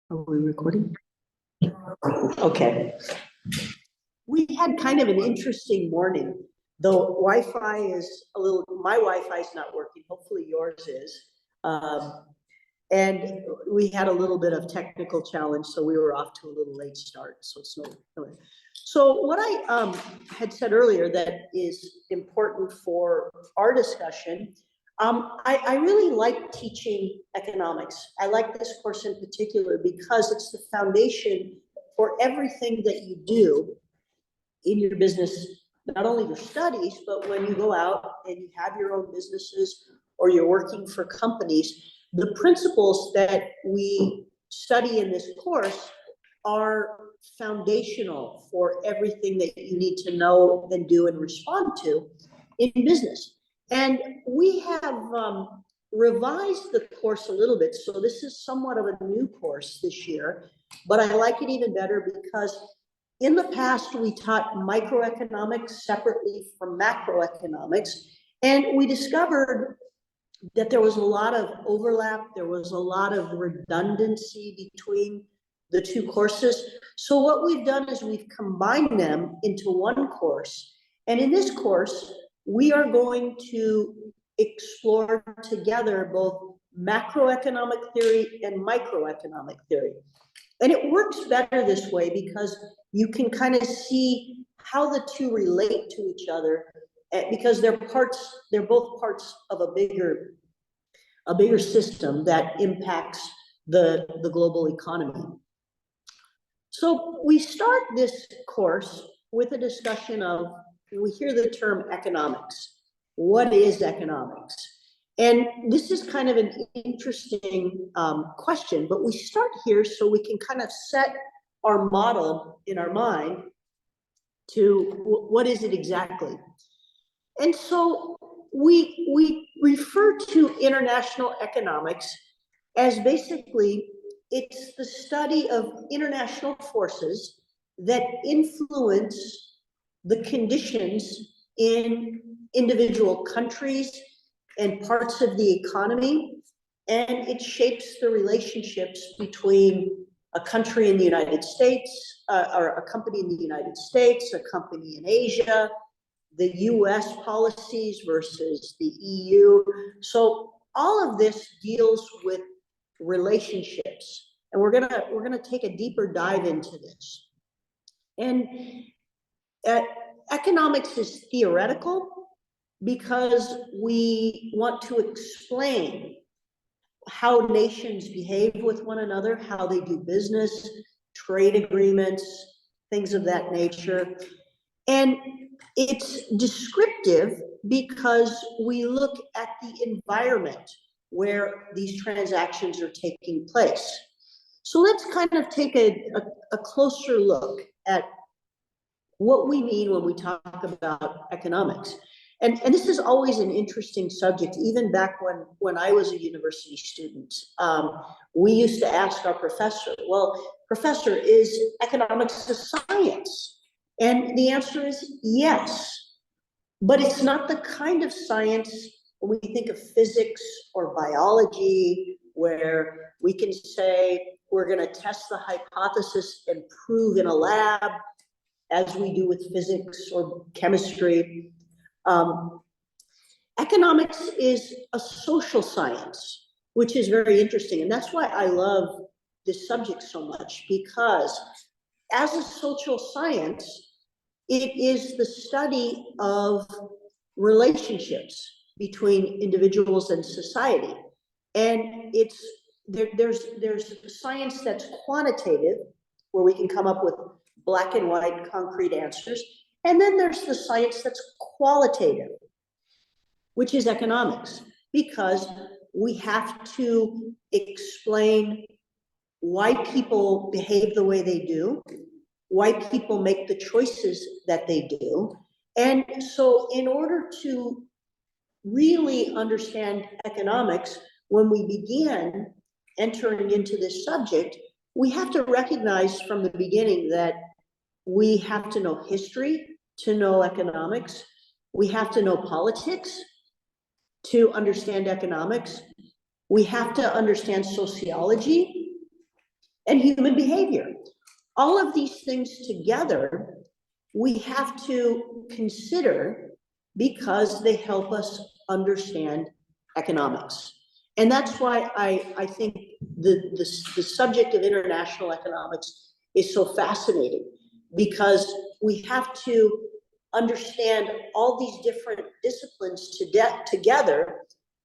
Are we recording? Okay. We had kind of an interesting morning, though Wi-Fi is my Wi-Fi is not working. Hopefully yours is. And we had a little bit of technical challenge, so we were off to a little late start. So it's no. So what I had said earlier that is important for our discussion. I really like teaching economics. I like this course in particular because it's the foundation for everything that you do in your business, not only your studies, but when you go out and you have your own businesses or you're working for companies, the principles that we study in this course are foundational for everything that you need to know and do and respond to in business. And we have revised the course a little bit, so this is somewhat of a new course this year, but I like it even better because in the past, we taught microeconomics separately from macroeconomics, and we discovered that there was a lot of overlap, there was a lot of redundancy between the two courses. So what we've done is we've combined them into one course, and in this course, we are going to explore together both macroeconomic theory and microeconomic theory. And it works better this way because you can kind of see how the two relate to each other, because they're both parts of a bigger system that impacts the global economy. So we start this course with a discussion of, we hear the term economics. What is economics? And this is kind of an interesting question, but we start here so we can kind of set our model in our mind to what is it exactly. And so we refer to international economics as basically it's the study of international forces that influence the conditions in individual countries and parts of the economy, and it shapes the relationships between a country in the United States, or a company in the United States, a company in Asia, the US policies versus the EU. So all of this deals with relationships, and we're gonna take a deeper dive into this. And economics is theoretical because we want to explain how nations behave with one another, how they do business, trade agreements, things of that nature. And it's descriptive because we look at the environment where these transactions are taking place. So let's kind of take a closer look at what we mean when we talk about economics. And this is always an interesting subject, even back when I was a university student. We used to ask our professor, well, professor, is economics a science? And the answer is yes, but it's not the kind of science when we think of physics or biology, where we can say we're gonna test the hypothesis and prove in a lab, as we do with physics or chemistry. Economics is a social science, which is very interesting. And that's why I love this subject so much, because as a social science, it is the study of relationships between individuals and society. And there's science that's quantitative, where we can come up with black and white concrete answers. And then there's the science that's qualitative, which is economics, because we have to explain why people behave the way they do, why people make the choices that they do. And so in order to really understand economics, when we began entering into this subject, we have to recognize from the beginning that we have to know history to know economics. We have to know politics to understand economics. We have to understand sociology. and human behavior. All of these things together, we have to consider because they help us understand economics. And that's why I think the subject of international economics is so fascinating, because we have to understand all these different disciplines together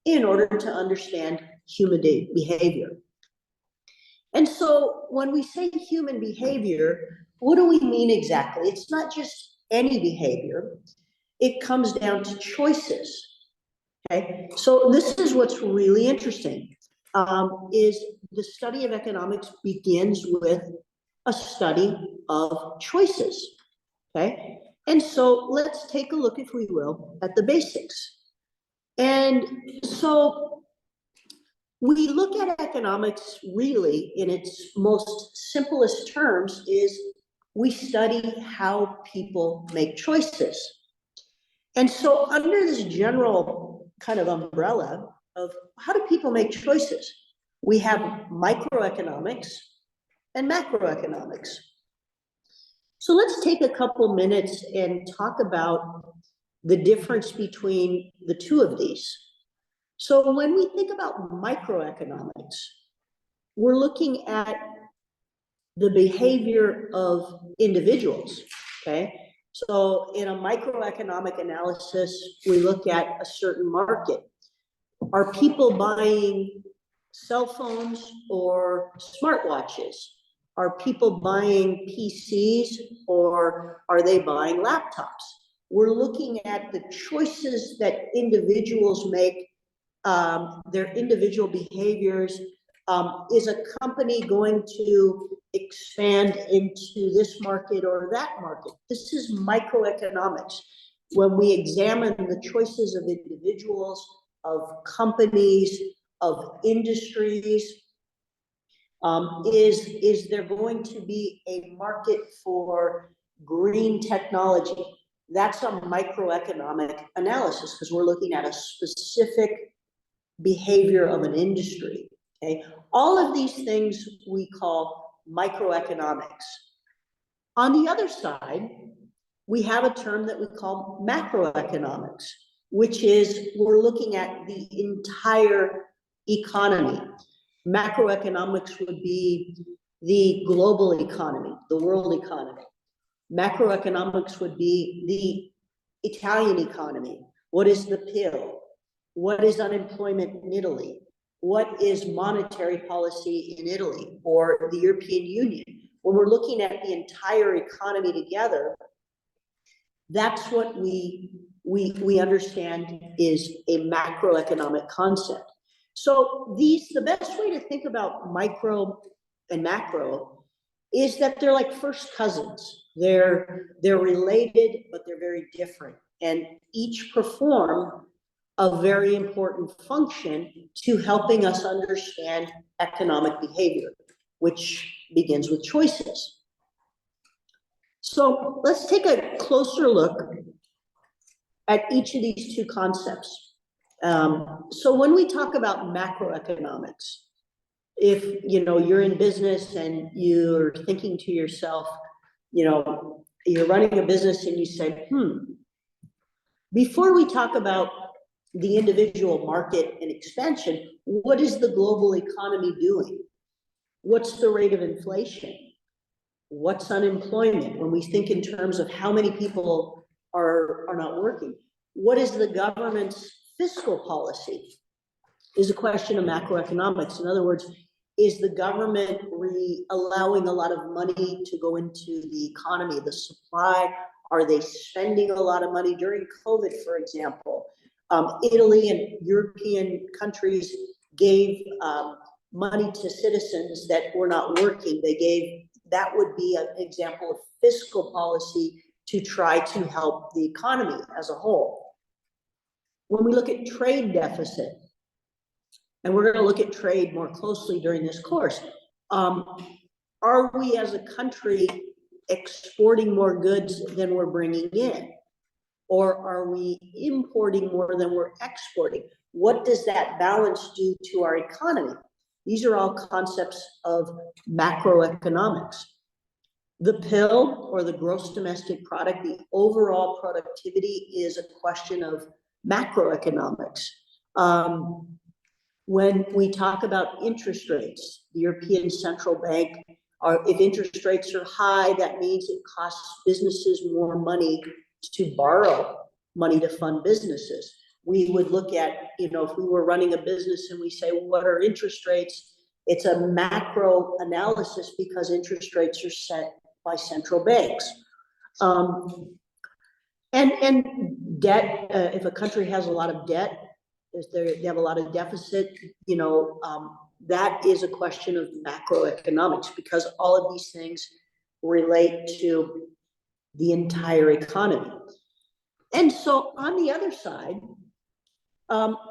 in order to understand human behavior. And so when we say human behavior, what do we mean exactly? It's not just any behavior. It comes down to choices. Okay, so this is what's really interesting, is the study of economics begins with a study of choices. Okay, and so let's take a look, if we will, at the basics. And so we look at economics really in its most simplest terms is we study how people make choices. And so under this general kind of umbrella of how do people make choices, we have microeconomics and macroeconomics. So let's take a couple minutes and talk about the difference between the two of these. So when we think about microeconomics, we're looking at the behavior of individuals, okay? So in a microeconomic analysis, we look at a certain market. Are people buying cell phones or smartwatches? Are people buying PCs or are they buying laptops? We're looking at the choices that individuals make, their individual behaviors. Is a company going to expand into this market or that market? This is microeconomics. When we examine the choices of individuals, of companies, of industries, is there going to be a market for green technology? That's a microeconomic analysis because we're looking at a specific behavior of an industry. Okay, all of these things we call microeconomics. On the other side, we have a term that we call macroeconomics, which is we're looking at the entire economy. Macroeconomics would be the global economy, the world economy. Macroeconomics would be the Italian economy. What is the PIL? What is unemployment in Italy? What is monetary policy in Italy or the European Union? When we're looking at the entire economy together, that's what we understand is a macroeconomic concept. So the best way to think about micro and macro is that they're like first cousins. They're related, but they're very different. And each perform a very important function to helping us understand economic behavior, which begins with choices. So let's take a closer look at each of these two concepts. So when we talk about macroeconomics, if you're in business and you're thinking to yourself, you're running a business and you say, before we talk about the individual market and expansion, what is the global economy doing? What's the rate of inflation? What's unemployment? When we think in terms of how many people are not working, what is the government's fiscal policy? Is a question of macroeconomics. In other words, is the government allowing a lot of money to go into the economy, the supply? Are they spending a lot of money during COVID, for example? Italy and European countries gave money to citizens that were not working. That would be an example of fiscal policy to try to help the economy as a whole. When we look at trade deficit, and we're going to look at trade more closely during this course, are we as a country exporting more goods than we're bringing in? Or are we importing more than we're exporting? What does that balance do to our economy? These are all concepts of macroeconomics. The pill, or the gross domestic product, the overall productivity, is a question of macroeconomics. When we talk about interest rates, the European Central Bank, if interest rates are high, that means it costs businesses more money to borrow money to fund businesses. We would look at, if we were running a business and we say, well, what are interest rates? It's a macro analysis because interest rates are set by central banks. And debt, if a country has a lot of debt, if they have a lot of deficit, that is a question of macroeconomics, because all of these things relate to the entire economy. And so on the other side,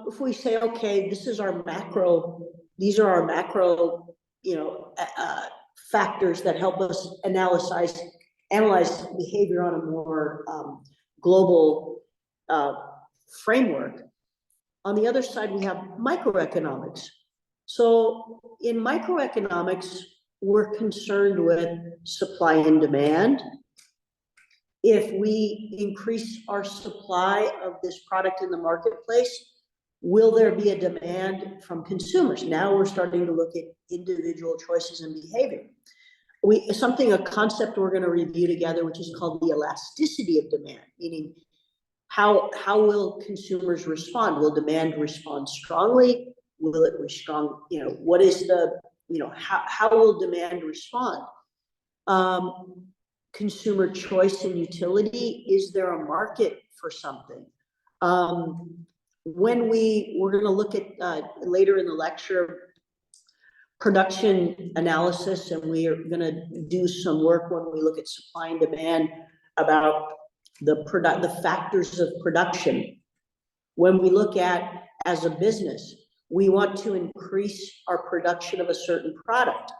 if we say, okay, this is our macro, these are our macro, factors that help us analyze behavior on a more global framework. On the other side, we have microeconomics. So in microeconomics, we're concerned with supply and demand. If we increase our supply of this product in the marketplace, will there be a demand from consumers? Now we're starting to look at individual choices and behavior. A concept we're going to review together, which is called the elasticity of demand, meaning how will consumers respond? Will demand respond strongly? Will it respond? What is the, how will demand respond? Consumer choice and utility. Is there a market for something? We're going to look at later in the lecture, production analysis, and we are going to do some work when we look at supply and demand about the factors of production. When we look at, as a business, we want to increase our production of a certain product.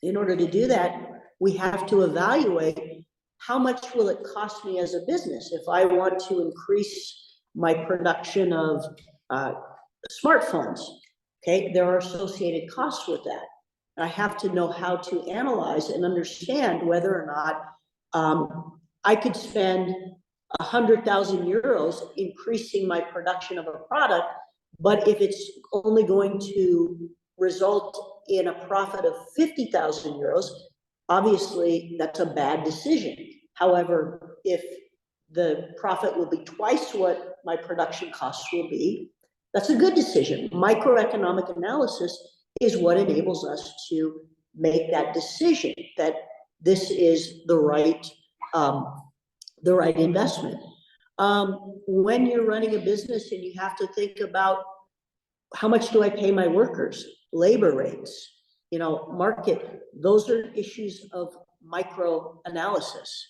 In order to do that, we have to evaluate how much will it cost me as a business. If I want to increase my production of smartphones, okay, there are associated costs with that. I have to know how to analyze and understand whether or not I could spend 100,000 euros increasing my production of a product, but if it's only going to result in a profit of 50,000 euros, obviously that's a bad decision. However, if the profit will be twice what my production costs will be, that's a good decision. Microeconomic analysis is what enables us to make that decision that this is the right investment. When you're running a business and you have to think about how much do I pay my workers, labor rates, market, those are issues of micro analysis.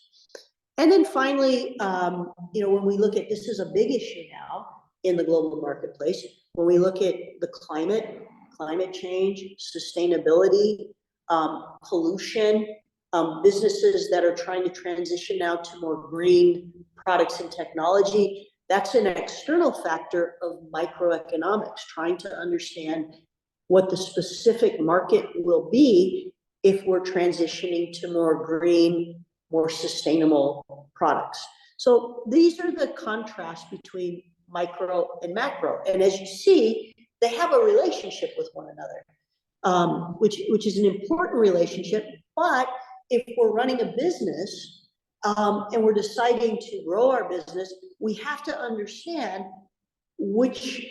And then finally, when we look at, this is a big issue now in the global marketplace, when we look at the climate change, sustainability, pollution, businesses that are trying to transition now to more green products and technology, that's an external factor of microeconomics, trying to understand what the specific market will be if we're transitioning to more green, more sustainable products. So these are the contrasts between micro and macro. And as you see, they have a relationship with one another, which is an important relationship. But if we're running a business and we're deciding to grow our business, we have to understand which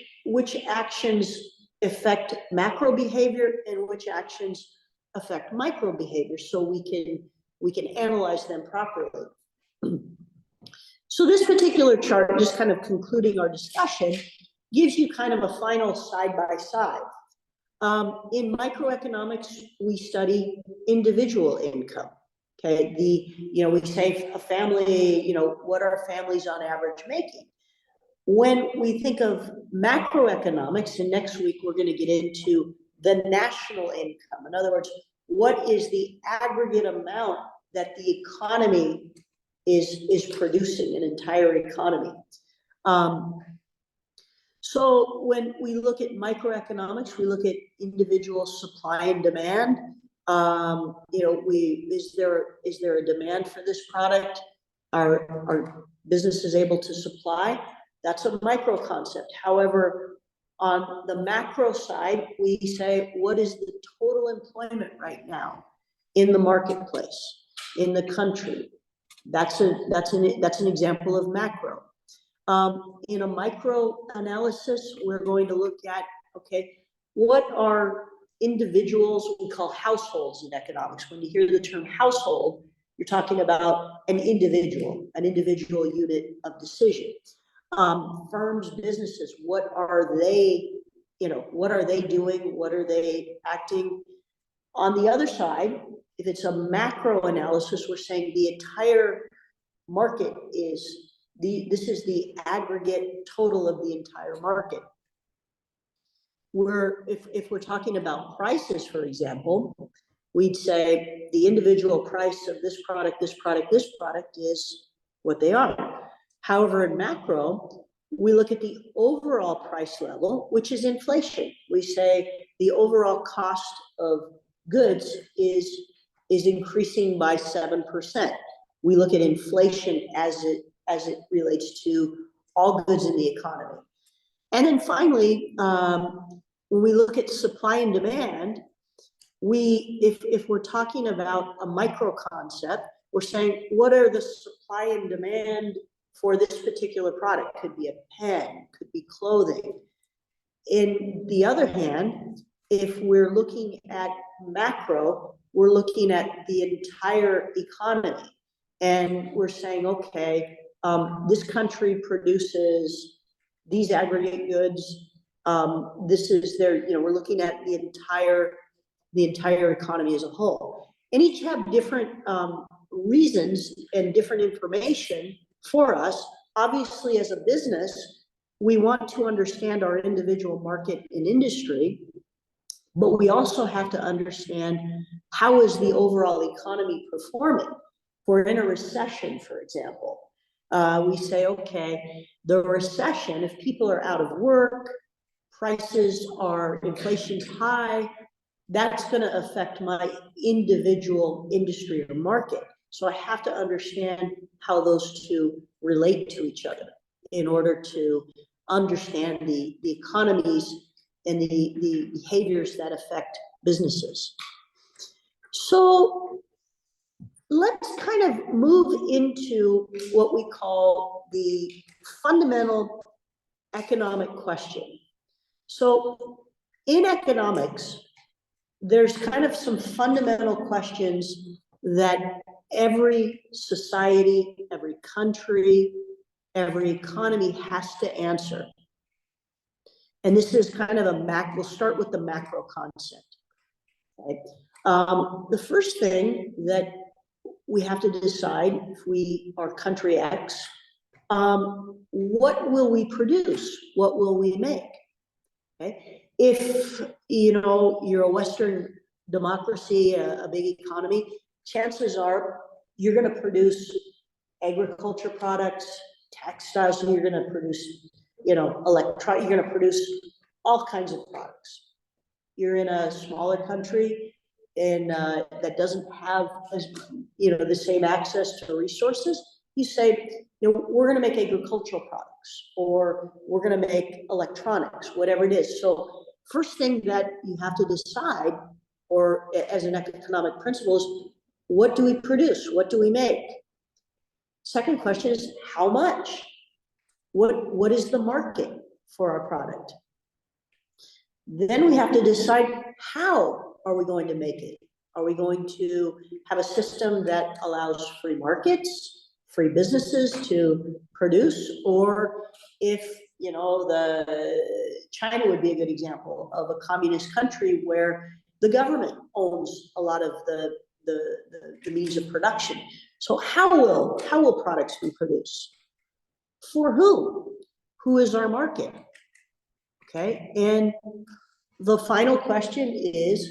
actions affect macro behavior and which actions affect micro behavior, so we can analyze them properly. So this particular chart, just kind of concluding our discussion, gives you kind of a final side by side. In microeconomics, we study individual income. Okay, we say a family, what are families on average making? When we think of macroeconomics, and next week we're going to get into the national income. In other words, what is the aggregate amount that the economy is producing, an entire economy? So when we look at microeconomics, we look at individual supply and demand. Is there a demand for this product? Are businesses able to supply? That's a micro concept. However, on the macro side, we say, what is the total employment right now in the marketplace, in the country? That's an example of macro. In a micro analysis, we're going to look at, okay, what are individuals, we call households in economics. When you hear the term household, you're talking about an individual unit of decision. Firms, businesses, what are they doing? What are they acting? On the other side, if it's a macro analysis, we're saying the entire market this is the aggregate total of the entire market. If we're talking about prices, for example, we'd say the individual price of this product is what they are. However, in macro, we look at the overall price level, which is inflation. We say the overall cost of goods is increasing by 7%. We look at inflation as it relates to all goods in the economy. And then finally, when we look at supply and demand, if we're talking about a micro concept, we're saying, what are the supply and demand for this particular product? Could be a pen, could be clothing. In the other hand, if we're looking at macro, we're looking at the entire economy. And we're saying, okay, this country produces these aggregate goods. This is we're looking at the entire economy as a whole. And each have different reasons and different information for us. Obviously, as a business, we want to understand our individual market and industry, but we also have to understand how is the overall economy performing. If we're in a recession, for example, we say, okay, the recession, if people are out of work, inflation's high, that's going to affect my individual industry or market. So I have to understand how those two relate to each other in order to understand the economies and the behaviors that affect businesses. So let's kind of move into what we call the fundamental economic question. So in economics, there's kind of some fundamental questions that every society, every country, every economy has to answer. And this is kind of we'll start with the macro concept. Right? The first thing that we have to decide, if we are country X, what will we produce? What will we make? Okay? If you're a Western democracy, a big economy, chances are you're going to produce agriculture products, textiles, and you're going to produce, you're going to produce all kinds of products. You're in a smaller country and that doesn't have the same access to resources. You say, we're going to make agricultural products, or we're going to make electronics, whatever it is. So first thing that you have to decide, or as an economic principle, is what do we produce? What do we make? Second question is how much? What is the market for our product? Then we have to decide, how are we going to make it? Are we going to have a system that allows free markets, free businesses to produce? Or if, China would be a good example of a communist country where the government owns a lot of the means of production. So how will products be produced? For who? Who is our market? Okay, and the final question is,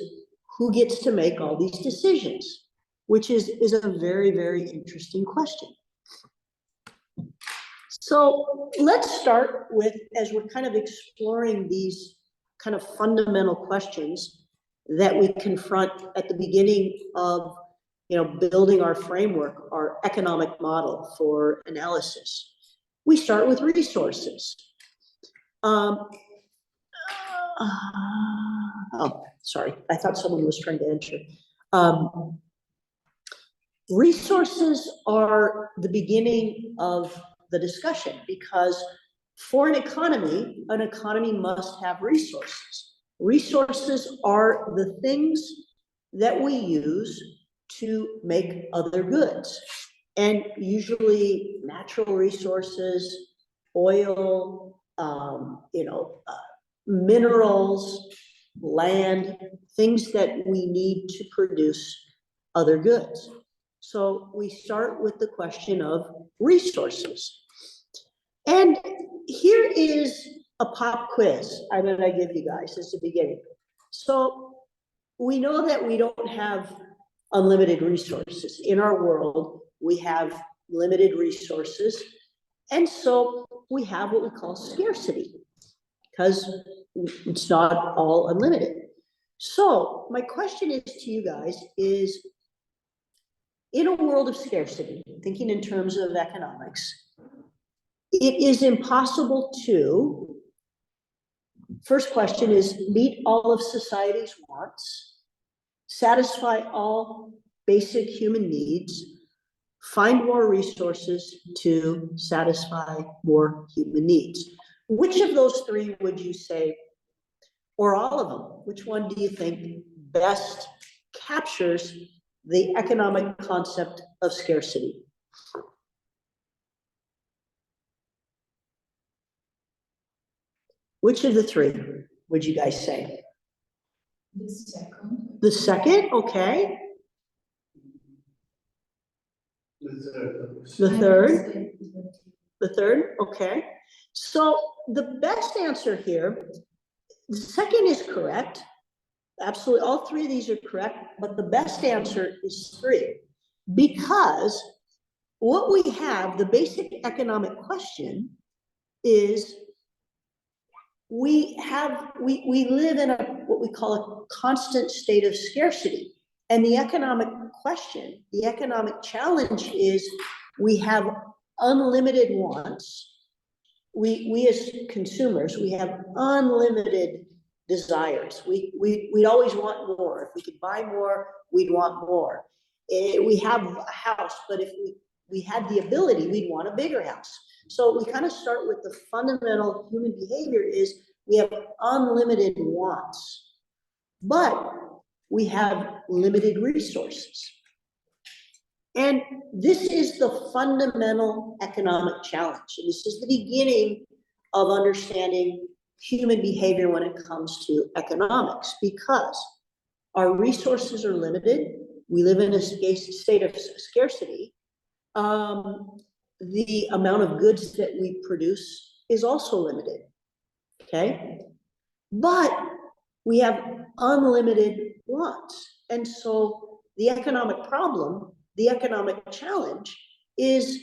who gets to make all these decisions? Which is a very, very interesting question. So let's start with, as we're kind of exploring these kind of fundamental questions that we confront at the beginning of, building our framework, our economic model for analysis. We start with resources. Oh, sorry, I thought someone was trying to enter. Resources are the beginning of the discussion, because for an economy must have resources. Resources are the things that we use to make other goods, and usually natural resources, oil, minerals, land, things that we need to produce other goods. So we start with the question of resources. And here is a pop quiz that I give you guys as the beginning. So we know that we don't have unlimited resources. In our world, we have limited resources. And so we have what we call scarcity, because it's not all unlimited. So my question is to you guys is, in a world of scarcity, thinking in terms of economics, it is impossible to, first question is, meet all of society's wants, satisfy all basic human needs, find more resources to satisfy more human needs. Which of those three would you say, or all of them, which one do you think best captures the economic concept of scarcity? Which of the three would you guys say? The second. The second, okay. The third. The third, okay. So the best answer here, the second is correct. Absolutely, all three of these are correct, but the best answer is three. Because what we have, the basic economic question is, we live in what we call a constant state of scarcity. And the economic question, the economic challenge is, we have unlimited wants. We as consumers, we have unlimited desires. We'd always want more. If we could buy more, we'd want more. We have a house, but if we had the ability, we'd want a bigger house. So we kind of start with the fundamental human behavior is, we have unlimited wants, but we have limited resources. And this is the fundamental economic challenge. And this is the beginning of understanding human behavior when it comes to economics, because our resources are limited. We live in a state of scarcity. The amount of goods that we produce is also limited, okay? But we have unlimited wants. And so the economic problem, the economic challenge is,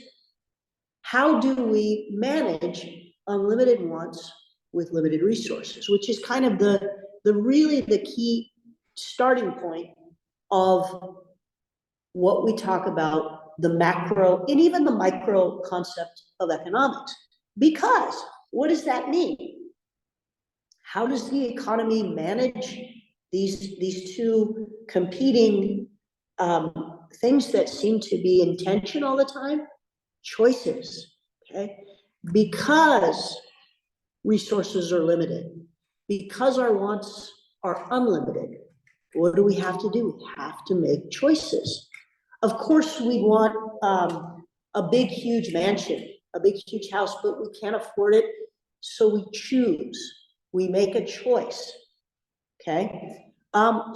how do we manage unlimited wants with limited resources, which is kind of the really the key starting point of what we talk about, the macro and even the micro concept of economics. Because what does that mean? How does the economy manage these two competing things that seem to be in tension all the time? Choices, okay? Because resources are limited, because our wants are unlimited, what do we have to do? We have to make choices. Of course, we want a big, huge mansion, a big, huge house, but we can't afford it, so we choose. We make a choice, okay?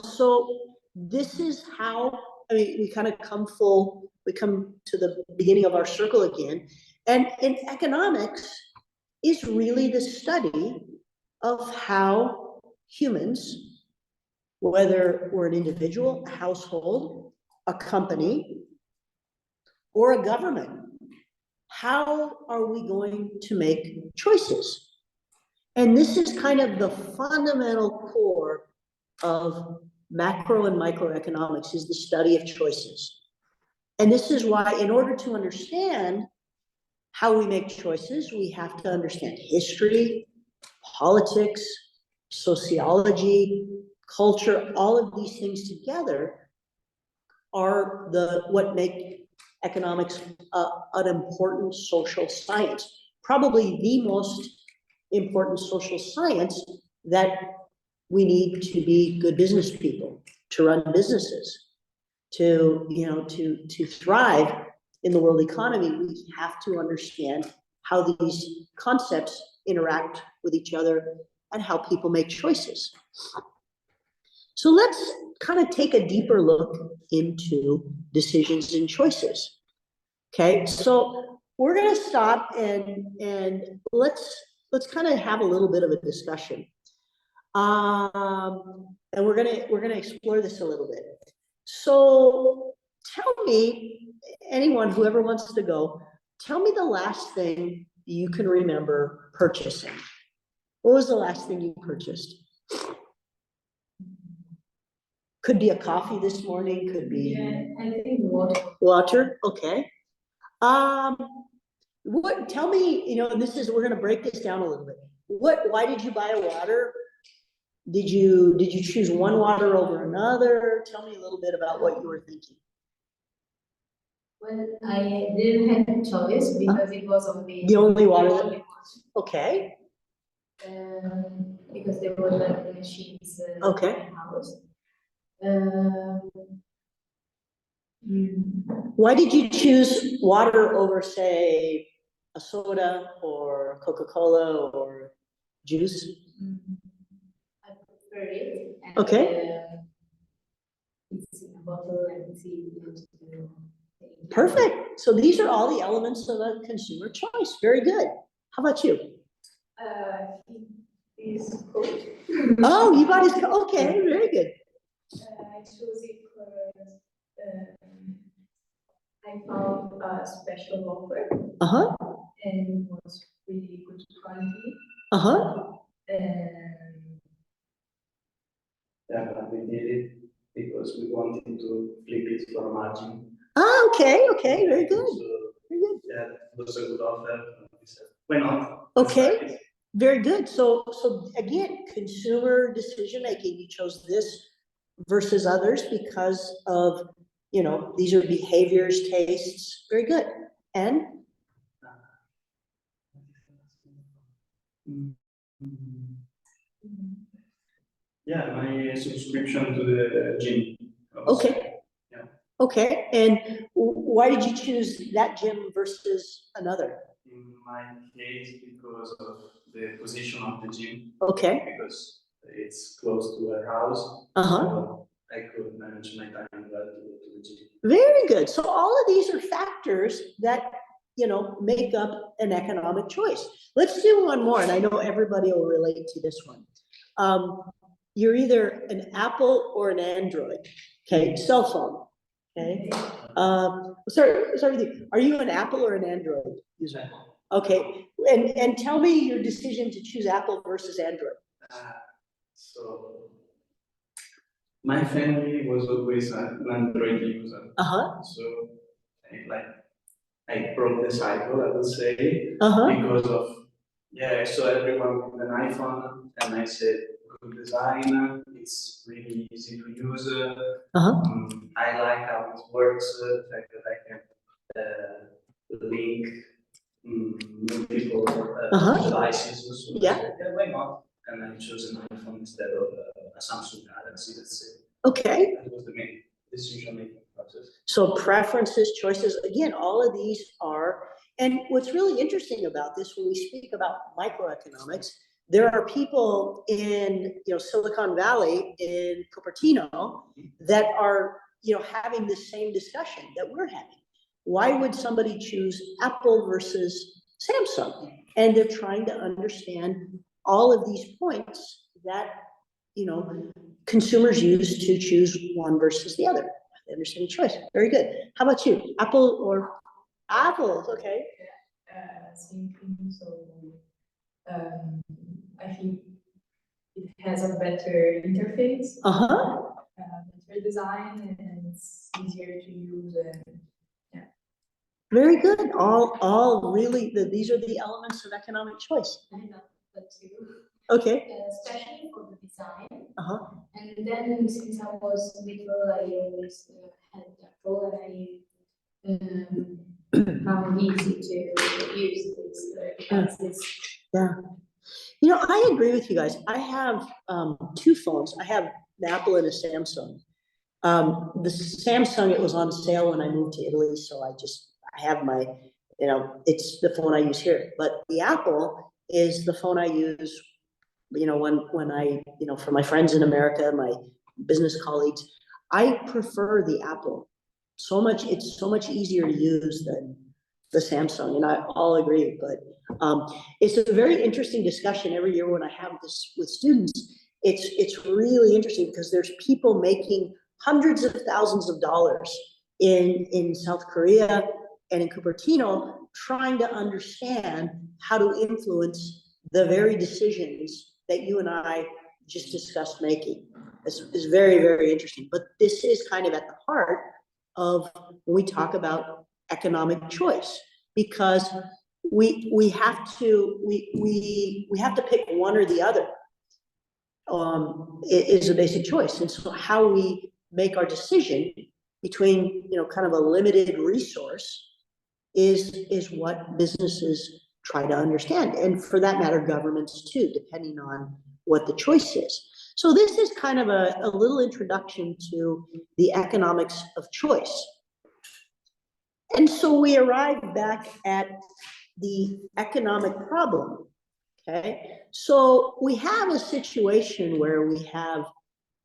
So this is how, we kind of we come to the beginning of our circle again. And in economics is really the study of how humans, whether we're an individual, a household, a company, or a government, how are we going to make choices? And this is kind of the fundamental core of macro and microeconomics, is the study of choices. And this is why, in order to understand how we make choices, we have to understand history, politics, sociology, culture. All of these things together are what make economics an important social science, probably the most important social science that we need to be good business people, to run businesses, to, you know, to thrive in the world economy. We have to understand how these concepts interact with each other and how people make choices. So let's kind of take a deeper look into decisions and choices. Okay, so we're going to stop and let's kind of have a little bit of a discussion. And we're gonna explore this a little bit. So tell me, anyone, whoever wants to go, tell me the last thing you can remember purchasing. What was the last thing you purchased? Could be a coffee this morning, could be. Yeah, I think water. Water, okay. What, tell me, you know, we're gonna break this down a little bit. Why did you buy a water? Did you choose one water over another? Tell me a little bit about what you were thinking. Well, I didn't have a choice because it was The only water. Okay. Because there were like the machines Okay. in the house. Why did you choose water over, say, a soda or Coca-Cola or juice? I prefer it. And, okay. It's in a bottle and it's easy to do. Perfect. So these are all the elements of a consumer choice. Very good. How about you? His coat. Oh, you bought his coat. Okay, very good. I chose it because I found a special offer. And it was really good quality. Yeah, we did it because we wanted to flip it for margin. Okay, very good. So, very good. yeah, it was a good offer. We said, why not? Okay, very good. So again, consumer decision making. You chose this versus others because of, you know, these are behaviors, tastes. Very good. And yeah, my subscription to the gym. Okay. Yeah. Okay, and why did you choose that gym versus another? In my case, because of the position of the gym. Okay. Because it's close to our house. So I could manage my time well to go to the gym. Very good. So all of these are factors that, you know, make up an economic choice. Let's do one more, and I know everybody will relate to this one. You're either an Apple or an Android, okay, cell phone, okay? Sorry, are you an Apple or an Android user? Okay, and tell me your decision to choose Apple versus Android. So my family was always an Android user. So I broke the cycle, I would say, because of, yeah, I saw everyone with an iPhone, and I said, good design, it's really easy to use. I like how it works, the fact that I can link multiple devices. So Yeah. I said, yeah, why not? And I chose an iPhone instead of a Samsung Galaxy, let's say. Okay. That was the main decision-making process. So preferences, choices, again, all of these are, and what's really interesting about this, when we speak about microeconomics, there are people in, you know, Silicon Valley, in Cupertino, that are, you know, having the same discussion that we're having. Why would somebody choose Apple versus Samsung? And they're trying to understand all of these points that, you know, consumers use to choose one versus the other. They understand the choice. Very good. How about you? Apple or Apple? Okay. same thing. So I think it has a better interface, better design, and it's easier to use. And yeah, Very good. All really, these are the elements of economic choice. I know that too. Okay. Especially for the design. Uh-huh. And then since I was little, I always had that role, and I found easy to use this. Yeah. You know, I agree with you guys. I have two phones. I have an Apple and a Samsung. The Samsung, it was on sale when I moved to Italy, so I have my, it's the phone I use here. But the Apple is the phone I use, when I, for my friends in America, my business colleagues. I prefer the Apple. It's so much easier to use than the Samsung, and I all agree. But it's a very interesting discussion every year when I have this with students. It's really interesting because there's people making hundreds of thousands of dollars in South Korea and in Cupertino trying to understand how to influence the very decisions that you and I just discussed making. It's very, very interesting. But this is kind of at the heart of when we talk about economic choice, because we have to pick one or the other. It is a basic choice. And so how we make our decision between, kind of a limited resource is what businesses try to understand. And for that matter, governments too, depending on what the choice is. So this is kind of a little introduction to the economics of choice. And so we arrive back at the economic problem. Okay, so we have a situation where we have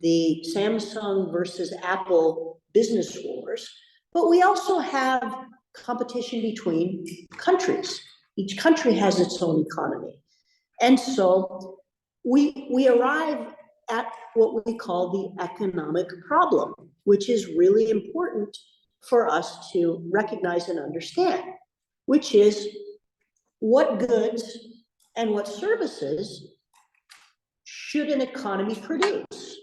the Samsung versus Apple business wars, but we also have competition between countries. Each country has its own economy. And so we arrive at what we call the economic problem, which is really important for us to recognize and understand, which is what goods and what services should an economy produce?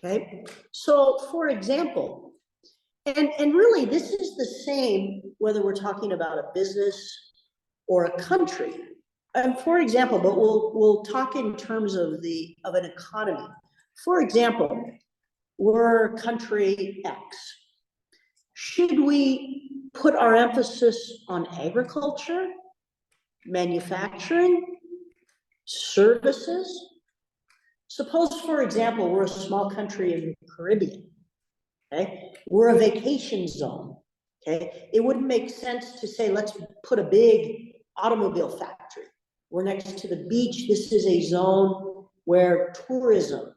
Okay, so for example, and really this is the same whether we're talking about a business or a country. And for example, but we'll talk in terms of an economy. For example, we're country X. Should we put our emphasis on agriculture, manufacturing, services? Suppose, for example, we're a small country in the Caribbean, okay? We're a vacation zone, okay? It wouldn't make sense to say, let's put a big automobile factory. We're next to the beach. This is a zone where tourism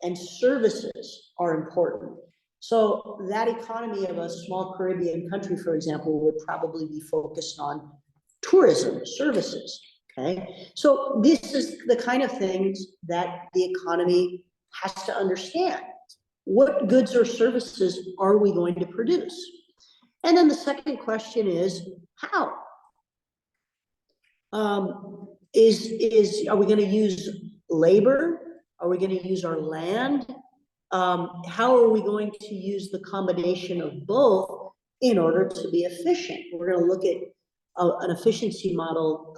and services are important. So that economy of a small Caribbean country, for example, would probably be focused on tourism services. Okay, so this is the kind of things that the economy has to understand. What goods or services are we going to produce? And then the second question is how? Are we going to use labor? Are we going to use our land? How are we going to use the combination of both in order to be efficient? We're going to look at an efficiency model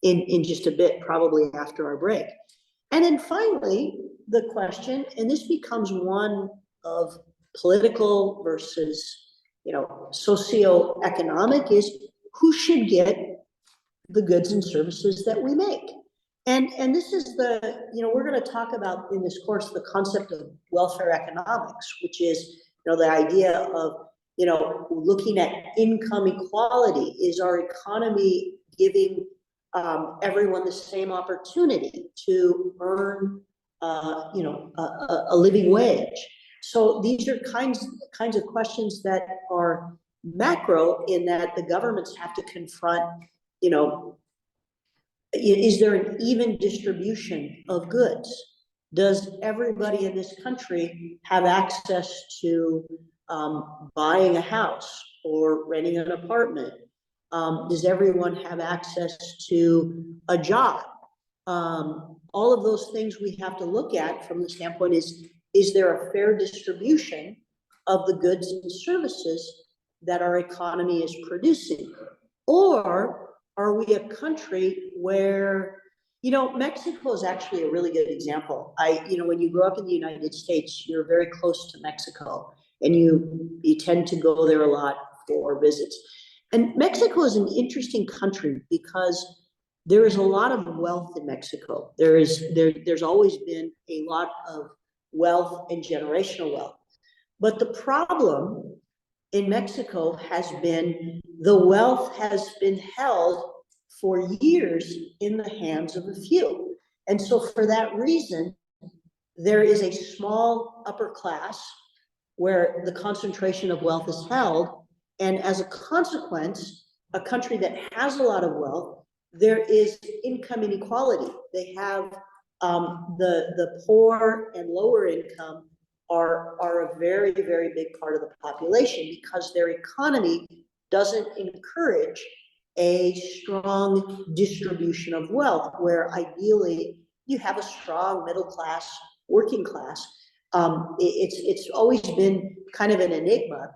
in just a bit, probably after our break. And then finally, the question, and this becomes one of political versus, socioeconomic, is who should get the goods and services that we make? And this is we're going to talk about in this course the concept of welfare economics, which is, the idea of, looking at income equality. Is our economy giving everyone the same opportunity to earn, a living wage? So these are kinds of questions that are macro, in that the governments have to confront, is there an even distribution of goods? Does everybody in this country have access to buying a house or renting an apartment? Does everyone have access to a job? All of those things we have to look at from the standpoint is there a fair distribution of the goods and services that our economy is producing? Or are we a country where, Mexico is actually a really good example. When you grow up in the United States, you're very close to Mexico, and you tend to go there a lot for visits. And Mexico is an interesting country because there is a lot of wealth in Mexico. There's always been a lot of wealth and generational wealth. But the problem in Mexico has been the wealth has been held for years in the hands of a few. And so for that reason, there is a small upper class where the concentration of wealth is held. And as a consequence, a country that has a lot of wealth, there is income inequality. They have the poor and lower income are a very, very big part of the population because their economy doesn't encourage a strong distribution of wealth, where ideally you have a strong middle class, working class. It's always been kind of an enigma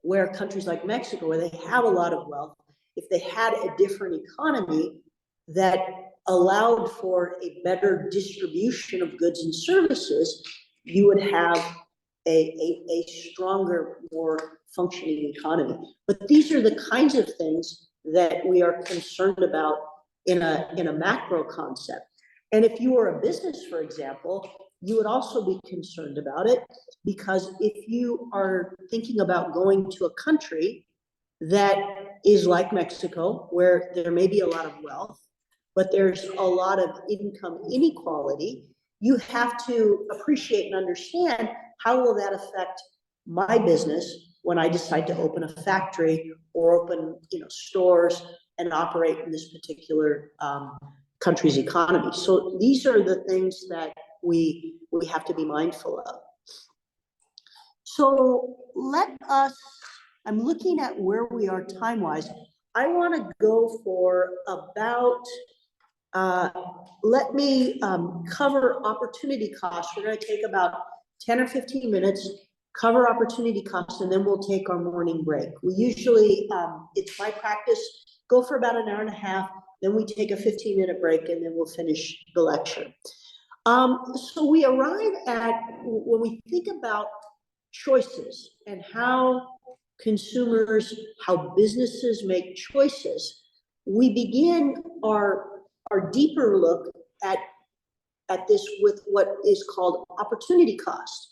where countries like Mexico, where they have a lot of wealth, if they had a different economy that allowed for a better distribution of goods and services, you would have a stronger, more functioning economy. But these are the kinds of things that we are concerned about in a macro concept. And if you were a business, for example, you would also be concerned about it, because if you are thinking about going to a country that is like Mexico, where there may be a lot of wealth, but there's a lot of income inequality, you have to appreciate and understand how will that affect my business when I decide to open a factory or open, stores and operate in this particular country's economy. So these are the things that we have to be mindful of. So I'm looking at where we are time-wise. I want to go for about, let me cover opportunity costs. We're going to take about 10 or 15 minutes, cover opportunity costs, and then we'll take our morning break. We usually, it's my practice, go for about an hour and a half, then we take a 15-minute break, and then we'll finish the lecture. So we arrive at, when we think about choices and how consumers, how businesses make choices, we begin our deeper look at this with what is called opportunity cost.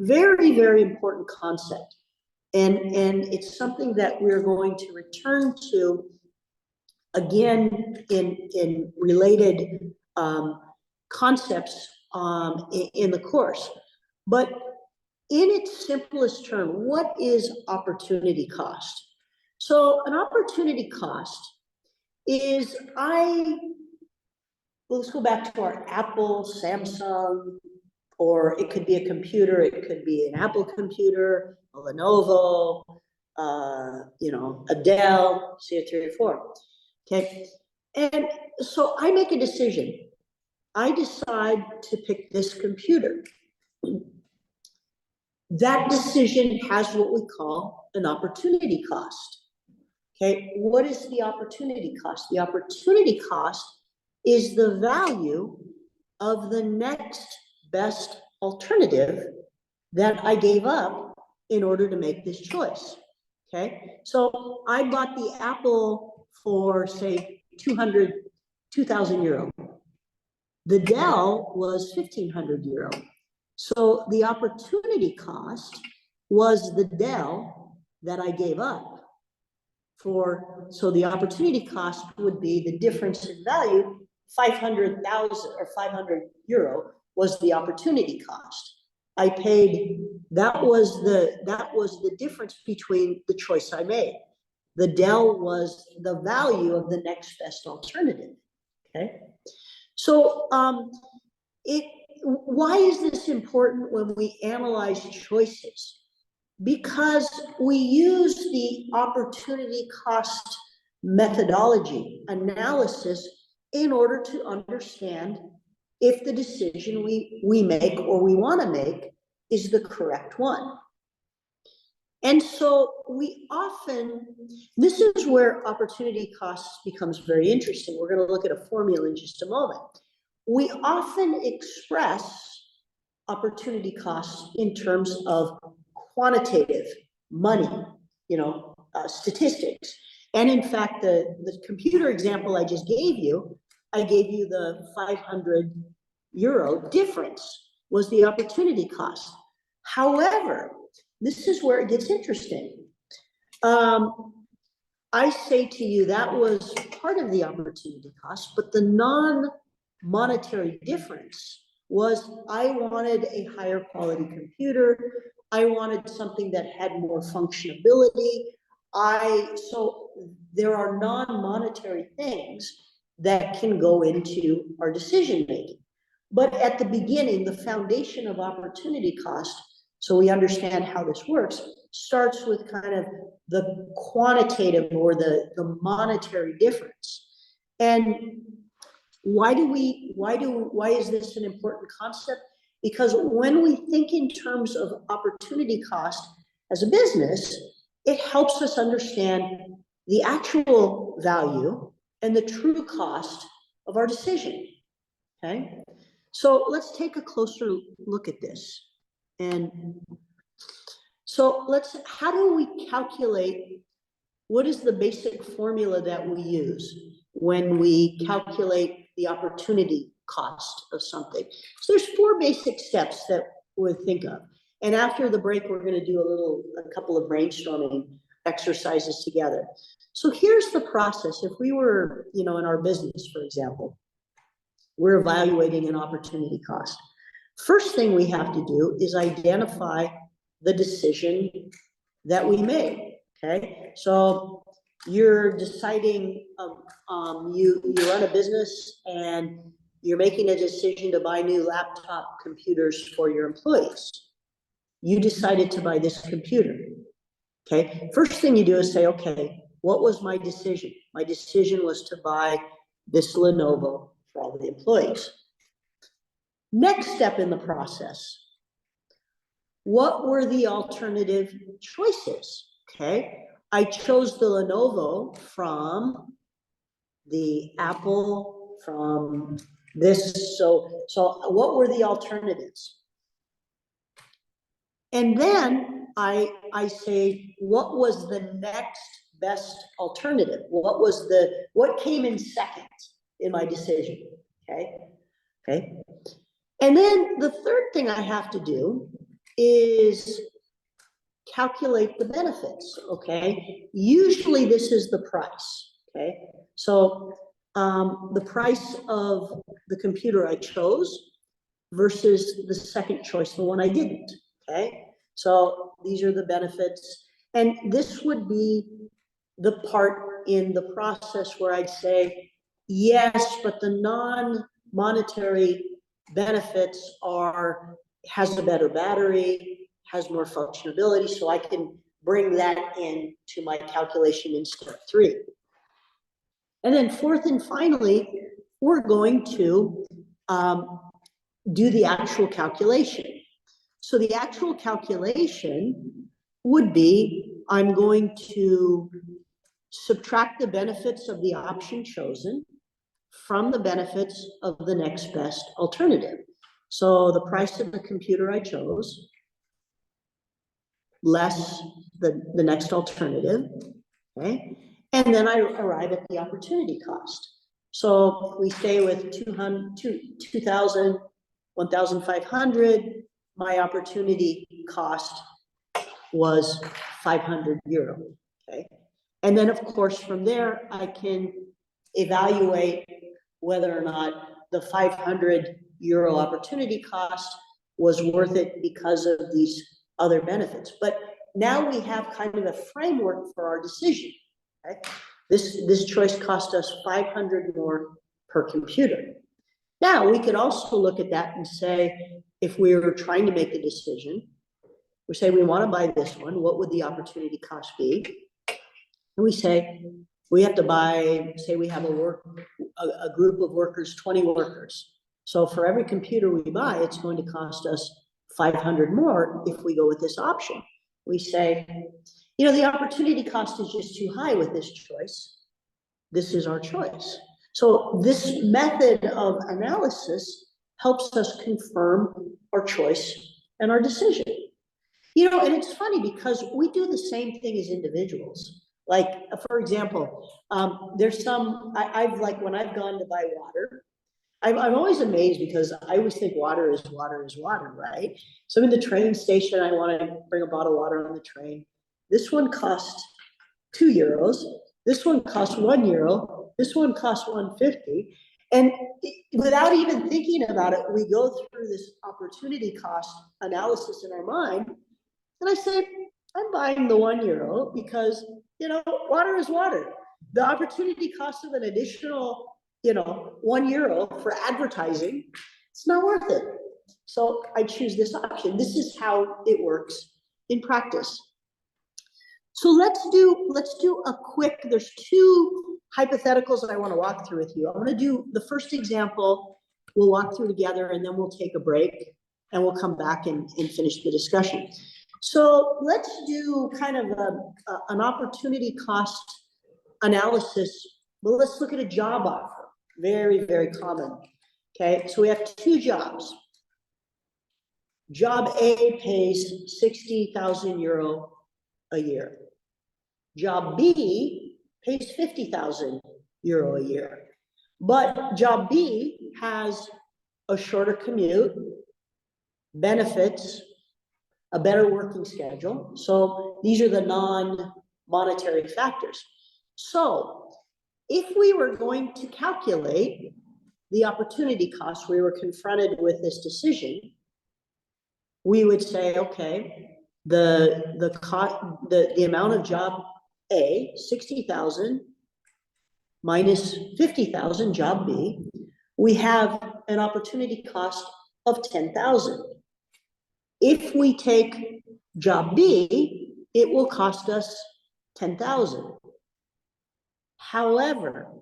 Very, very important concept. And it's something that we're going to return to again in related concepts in the course. But in its simplest term, what is opportunity cost? So an opportunity cost is, let's go back to our Apple, Samsung, or it could be a computer, it could be an Apple computer, a Lenovo, a Dell, CA384. Okay, and so I make a decision. I decide to pick this computer. That decision has what we call an opportunity cost. Okay, what is the opportunity cost? The opportunity cost is the value of the next best alternative that I gave up in order to make this choice. Okay, so I bought the Apple for, say, 2,000 euro. The Dell was 1,500 euro. So the opportunity cost was the Dell that I gave up for. So the opportunity cost would be the difference in value. 500,000 or 500 euro was the opportunity cost. I paid, that was the difference between the choice I made. The Dell was the value of the next best alternative. Okay, so why is this important when we analyze choices? Because we use the opportunity cost methodology, analysis, in order to understand if the decision we make or we want to make is the correct one. And so we often, this is where opportunity costs becomes very interesting. We're going to look at a formula in just a moment. We often express opportunity costs in terms of quantitative money, statistics. And in fact, the computer example I just gave you, I gave you the 500 euro difference was the opportunity cost. However, this is where it gets interesting. I say to you that was part of the opportunity cost, but the non-monetary difference was I wanted a higher quality computer. I wanted something that had more functionality. So there are non-monetary things that can go into our decision making. But at the beginning, the foundation of opportunity cost, so we understand how this works, starts with kind of the quantitative or the monetary difference. And why is this an important concept? Because when we think in terms of opportunity cost as a business, it helps us understand the actual value and the true cost of our decision, okay? So let's take a closer look at this. And so how do we calculate, what is the basic formula that we use when we calculate the opportunity cost of something? So there's 4 basic steps that we think of. And after the break, we're going to do a couple of brainstorming exercises together. So here's the process. If we were, in our business, for example, we're evaluating an opportunity cost. First thing we have to do is identify the decision that we made, okay? So you're deciding, you run a business and you're making a decision to buy new laptop computers for your employees. You decided to buy this computer, okay? First thing you do is say, okay, what was my decision? My decision was to buy this Lenovo for all the employees. Next step in the process, what were the alternative choices? Okay, I chose the Lenovo from the Apple, from this. So what were the alternatives? And then I say, what was the next best alternative? What came in second in my decision? Okay. And then the third thing I have to do is calculate the benefits, okay? Usually this is the price, okay? So the price of the computer I chose versus the second choice, the one I didn't, okay? So these are the benefits. And this would be the part in the process where I'd say, yes, but the non-monetary benefits has a better battery, has more functionality, so I can bring that into my calculation in step 3. And then fourth and finally, we're going to do the actual calculation. So the actual calculation would be, I'm going to subtract the benefits of the option chosen from the benefits of the next best alternative. So the price of the computer I chose, less the next alternative, okay? And then I arrive at the opportunity cost. So we stay with 2,000, 1,500, my opportunity cost was 500 euro, okay? And then of course from there, I can evaluate whether or not the 500 euro opportunity cost was worth it because of these other benefits. But now we have kind of a framework for our decision, okay? This choice cost us 500 more per computer. Now we could also look at that and say, if we were trying to make a decision, we say we want to buy this one, what would the opportunity cost be? And we say, We have to buy, say we have a group of workers, 20 workers. So for every computer we buy, it's going to cost us 500 more if we go with this option. We say, you know, the opportunity cost is just too high with this choice. This is our choice. So this method of analysis helps us confirm our choice and our decision. You know, and it's funny because we do the same thing as individuals. Like, for example, there's some, I've like, when I've gone to buy water, I'm always amazed because I always think water is water, right? So I'm in the train station, I want to bring a bottle of water on the train. This one costs €2. This one costs €1. This one costs 150. And without even thinking about it, we go through this opportunity cost analysis in our mind. And I say, I'm buying the €1 because, you know, water is water. The opportunity cost of an additional, you know, €1 for advertising, it's not worth it. So I choose this option. This is how it works in practice. So let's do a quick, there's two hypotheticals that I want to walk through with you. I'm going to do the first example, we'll walk through together, and then we'll take a break and we'll come back and finish the discussion. So let's do kind of an opportunity cost analysis. Well, let's look at a job offer. Very, very common. Okay, so we have two jobs. Job A pays €60,000 a year. Job B pays €50,000 a year. But job B has a shorter commute, benefits, a better working schedule. So these are the non-monetary factors. So if we were going to calculate the opportunity cost, we were confronted with this decision, we would say, okay, the amount of job A, 60,000 minus 50,000, job B, we have an opportunity cost of 10,000. If we take job B, it will cost us 10,000. However,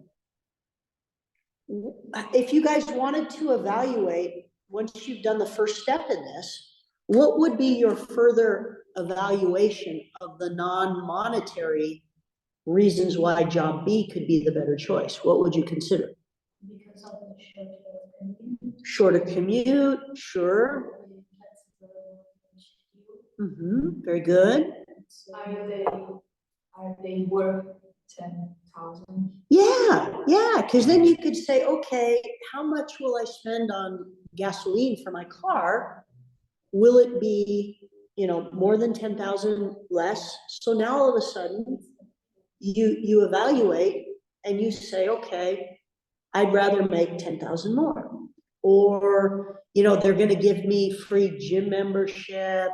if you guys wanted to evaluate, once you've done the first step in this, what would be your further evaluation of the non-monetary reasons why job B could be the better choice? What would you consider? Because of the shorter commute, sure. Very good. Are they worth 10,000? Yeah, because then you could say, okay, how much will I spend on gasoline for my car? Will it be, you know, more than 10,000 less? So now all of a sudden, you evaluate and you say, okay, I'd rather make 10,000 more. Or, you know, they're going to give me free gym membership,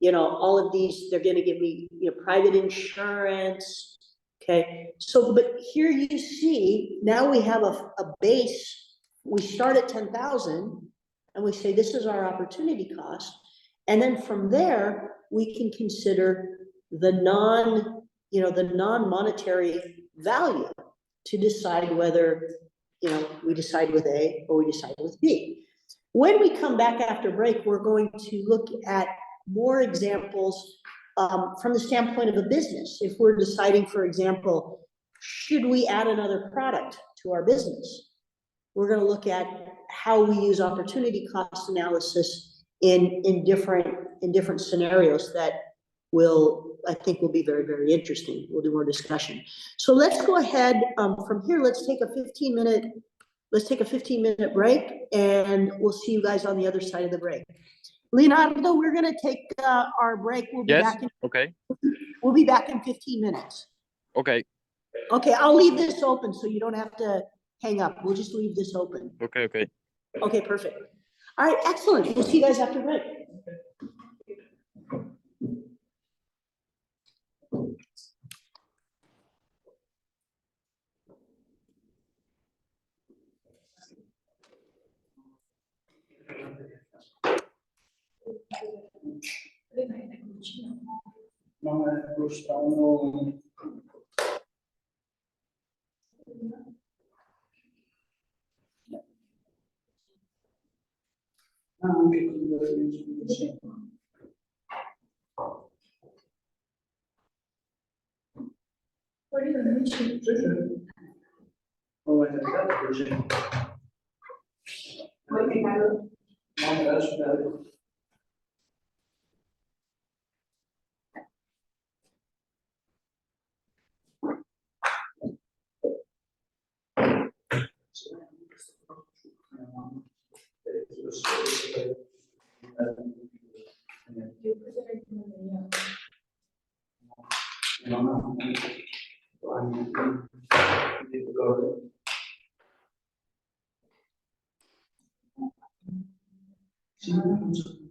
you know, all of these, they're going to give me, you know, private insurance. Okay, so, but here you see, now we have a base. We start at 10,000 and we say, this is our opportunity cost. And then from there, we can consider the non-monetary value to decide whether, you know, we decide with A or we decide with B. When we come back after break, we're going to look at more examples from the standpoint of a business. If we're deciding, for example, should we add another product to our business? We're going to look at how we use opportunity cost analysis in different scenarios that I think will be very, very interesting. We'll do more discussion. So let's go ahead from here. Let's take a 15-minute break, and we'll see you guys on the other side of the break. Leonardo, we're going to take our break. We'll be back We'll be back in 15 minutes. Okay. Okay, I'll leave this open so you don't have to hang up. We'll just leave this open. Okay. Okay, perfect. All right, excellent. We'll see you guys after break. Ma lo stanno Sì, sì. Oh, è capitato, sì. Vuoi piegarlo? No, adesso bello. Io potrei prendere io. Sì.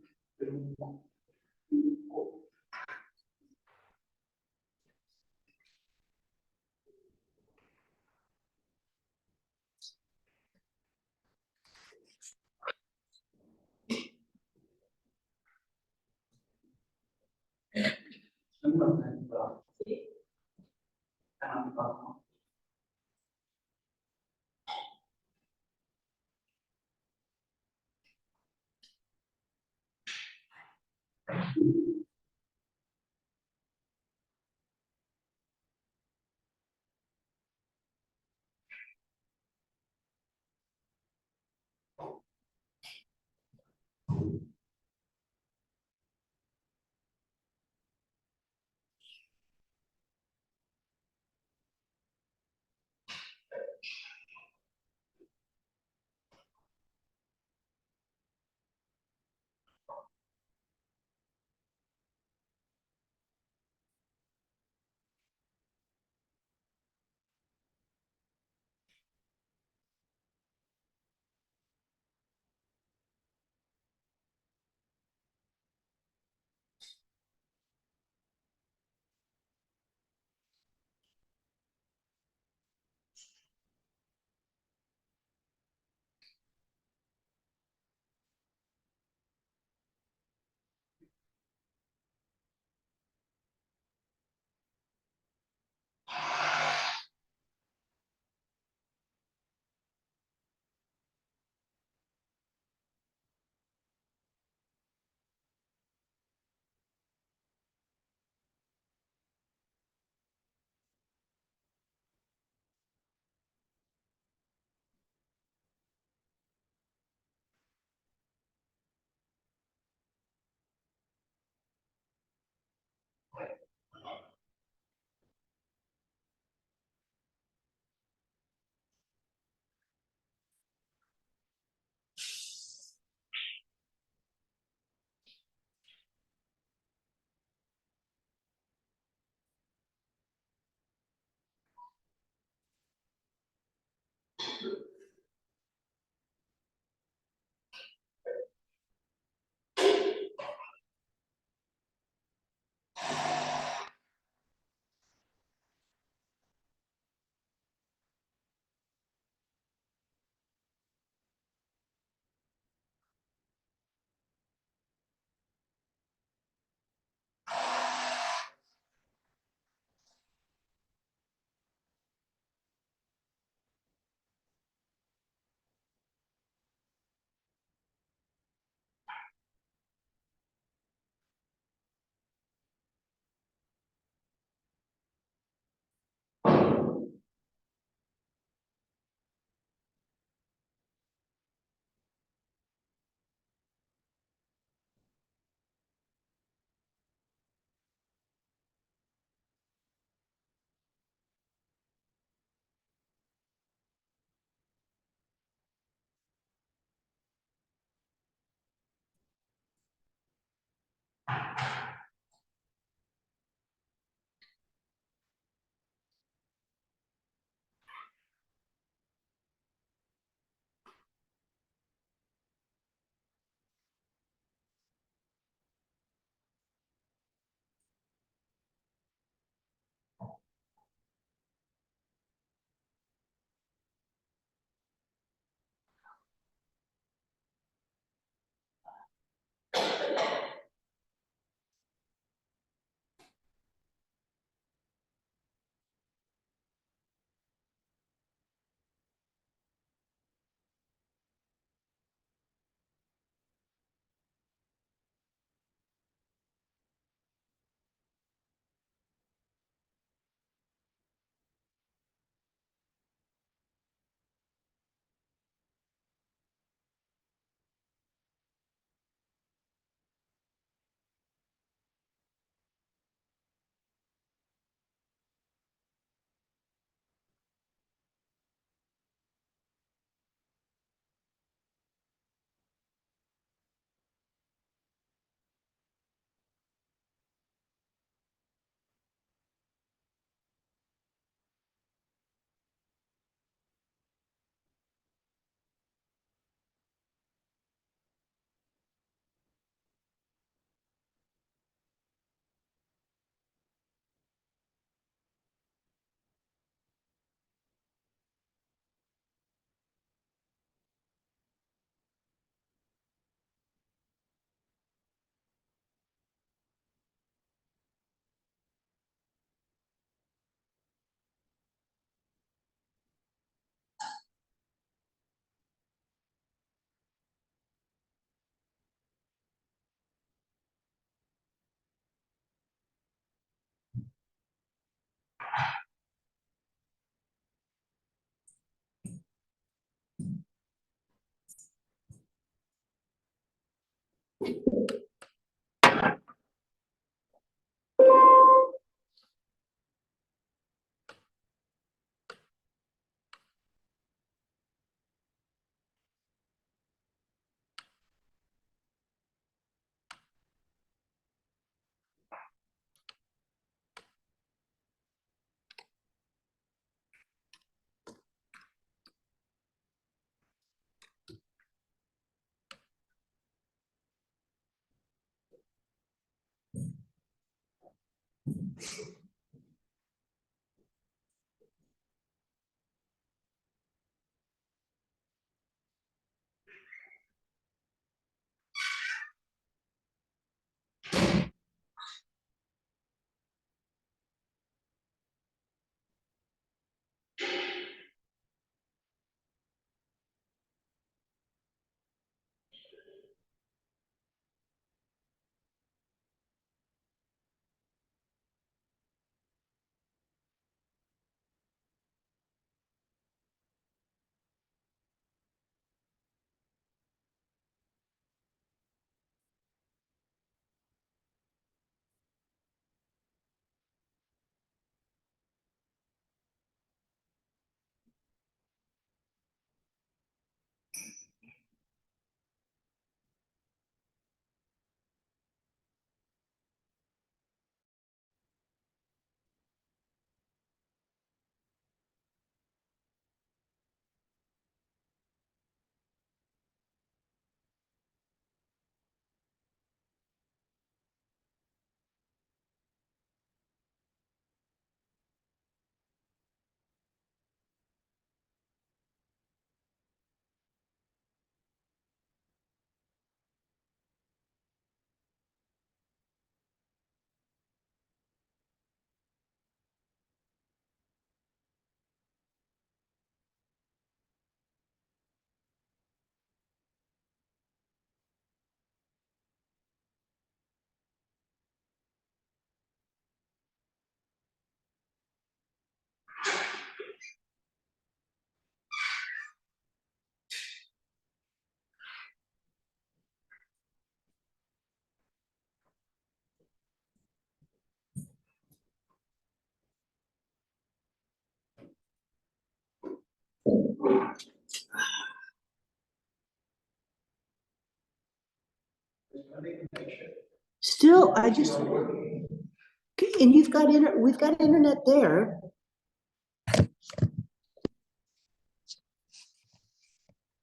Still, I just, and you've got we've got internet there.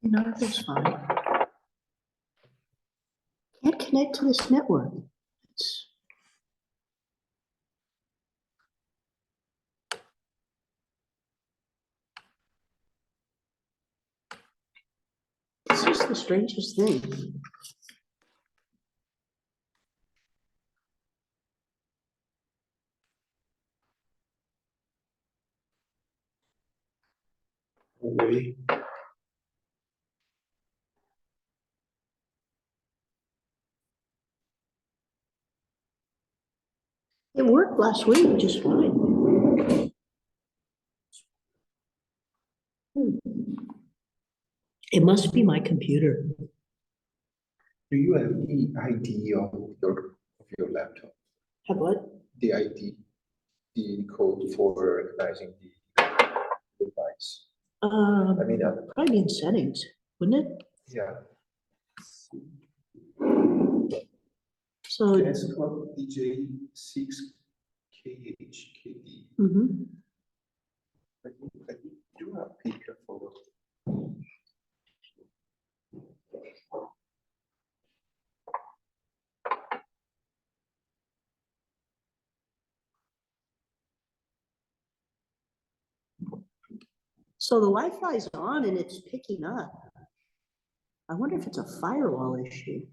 No, that's fine. Can't connect to this network. It's, this is the strangest thing. Really? It worked last week just fine. It must be my computer. Do you have the ID of your laptop? Have what? The ID, the code for recognizing the device? I mean, Probably in settings, wouldn't it? yeah. So, It's called DJ6KHKD. mhm. I do have a picture for So the Wi-Fi is on and it's picking up. I wonder if it's a firewall issue.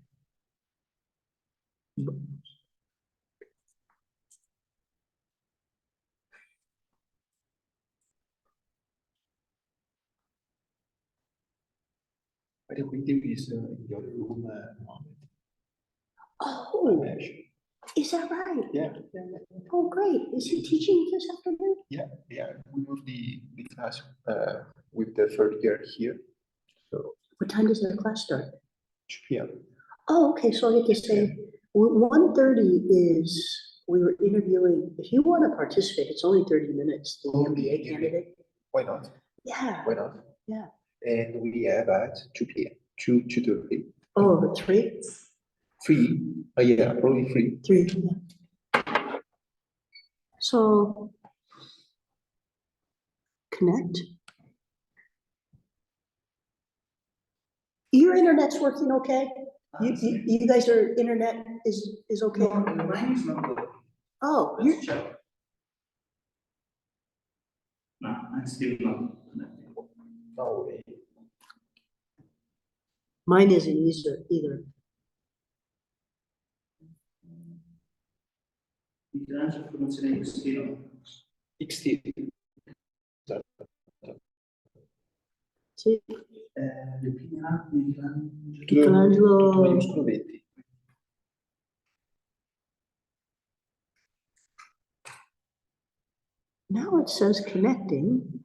By the way, there is in the other room, Mohammed. Oh, Actually, is that right? yeah, Oh, great. Is he teaching this afternoon? yeah. We moved the class with the third year here. So What time does their class start? 2 p.m. Oh, okay, so I get to say, 1:30 is, we were interviewing, if you want to participate, it's only 30 minutes, the Oh, MBA yeah. candidate. Why not? Yeah, Why not? yeah. And we have at 2 p.m. 2 to 3. Oh, 3? Free? Yeah, probably free. 3, yeah. So, connect. Your internet's working okay? You guys are, internet is okay? Mine is not good. Oh, Let's check. No, I'm still not connected. No way. mine isn't either. Mi lancia informazione di stile. XT. Sì, Michelangelo. Michelangelo. Tutto maiuscolo 20. Now it says connecting.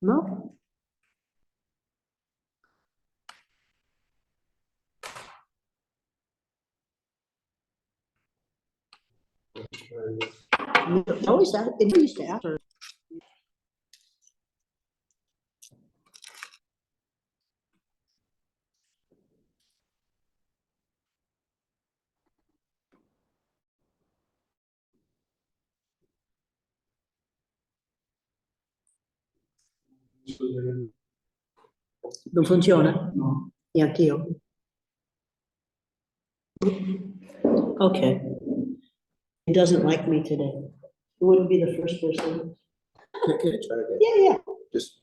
No? It always that, it used to happen. Non funziona? No. Neanche io. Okay. It doesn't like me today. It wouldn't be the first person. Can I try again? Yeah, yeah. Just.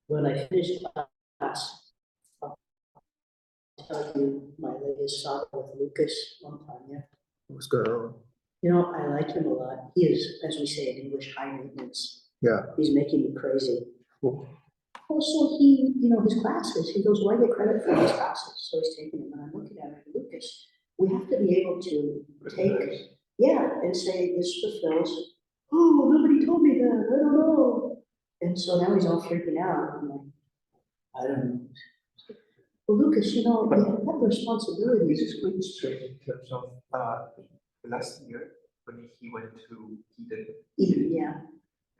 When I finish class, I'll tell you my latest saga with Lucas one time, yeah. What's going on? You know, I like him a lot. He is, as we say in English, high maintenance. Yeah. He's making me crazy. Cool. Also, he, his classes, he goes, why get credit for his classes? So he's taking them, and I'm looking at him, Lucas, we have to be able to take, yeah, and say this fulfills, oh, nobody told me that, I don't know. And so now he's all freaking out. I'm like, I don't know. Well, Lucas, you have responsibilities. This is quite strange in terms of last year when he went to Eden.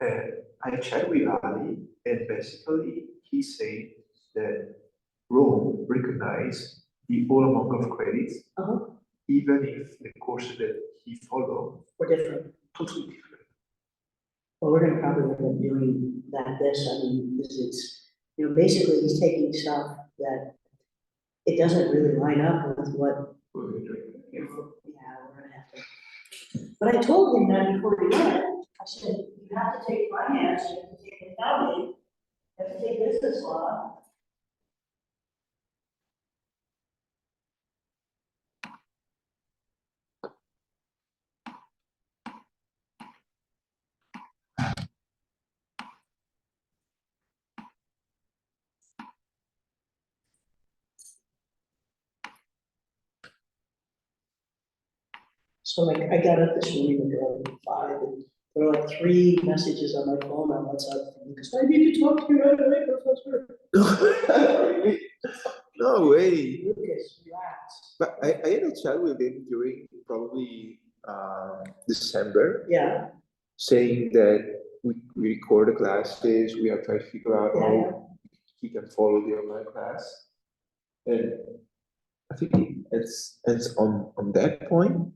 Yeah, I checked with Ali, and basically he said that Rome recognized the whole amount of credits, even if the courses that he followed we're different. totally different. Well, we're gonna probably end up doing that, because it's, basically he's taking stuff that it doesn't really line up with what, We're doing. yeah, we're gonna have to. But I told him that before he went, I said, you have to take finance, you have to take accounting, you have to take business law. So like, I got up this morning around 5, and there were like 3 messages on my phone on WhatsApp, because I need to talk to you right away, Professor. No way. Lucas, relax. But I had a chat with him during probably December, Yeah, saying that we record the classes, we are trying to figure out Yeah. how he can follow the online class. And I think it's on that point.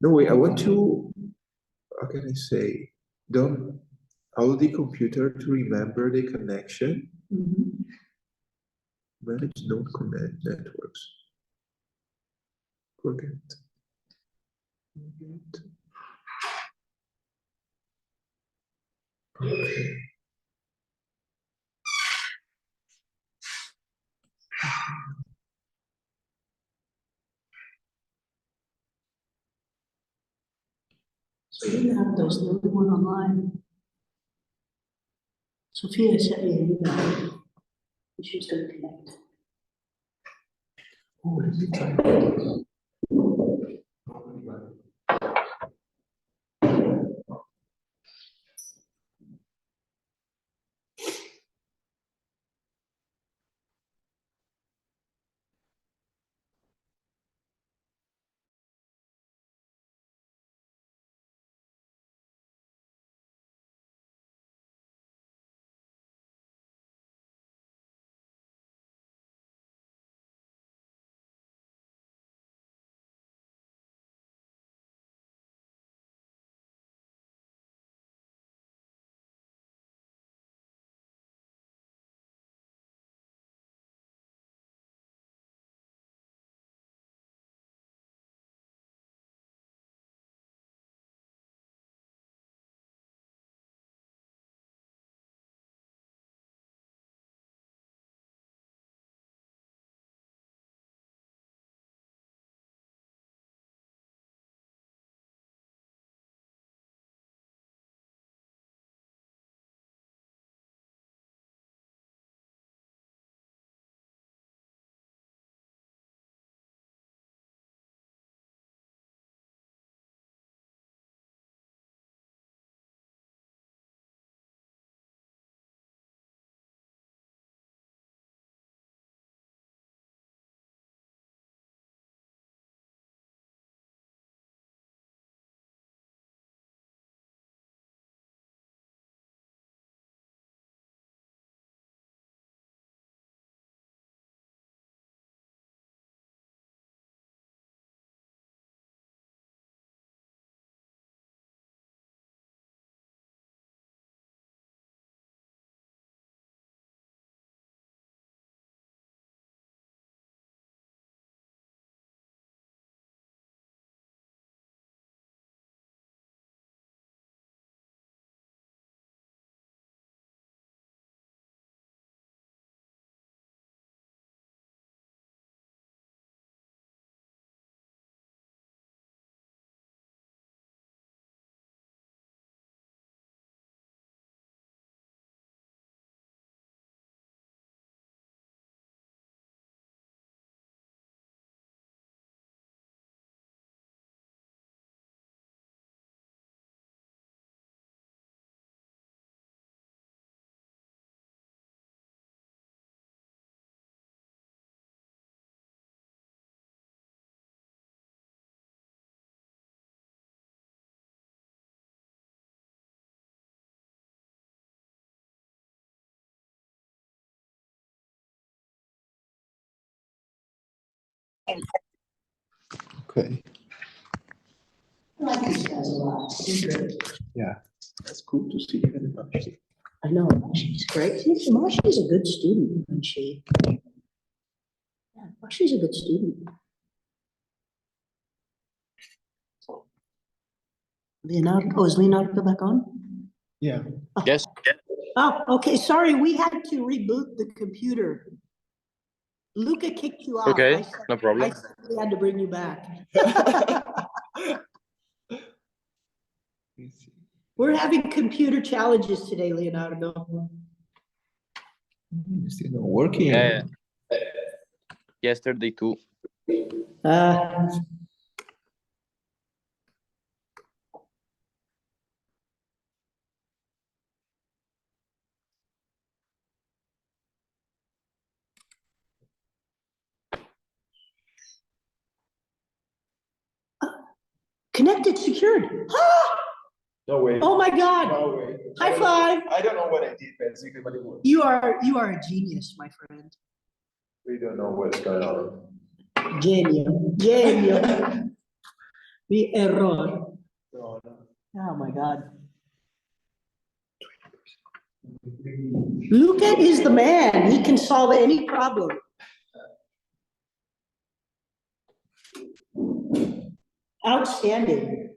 No way, I want to, how can I say, don't allow the computer to remember the connection. Manage node connect networks. Forget. So you didn't have those, the only one online. Sophia sent me an email. She's gonna connect. Oh, let me try. Okay, I like these guys a lot. They're great. yeah, that's cool to see you. I know, she's great. She's a good student, isn't she? Yeah, she's a good student. Leonardo, is Leonardo back on? Yeah. Yes. Oh, okay, sorry, we had to reboot the computer. Luca kicked you off. Okay, I said- no problem. I said we had to bring you back. We're having computer challenges today, Leonardo. Still not working. Yeah. Yesterday too. Uh, Connected, secured. No way. Oh my God. No way. High five. I don't know what I did, basically, but it works. You are a genius, my friend. We don't know what's going on. Genio. Genio. The error. Oh my God. Luca is the man. He can solve any problem. Outstanding.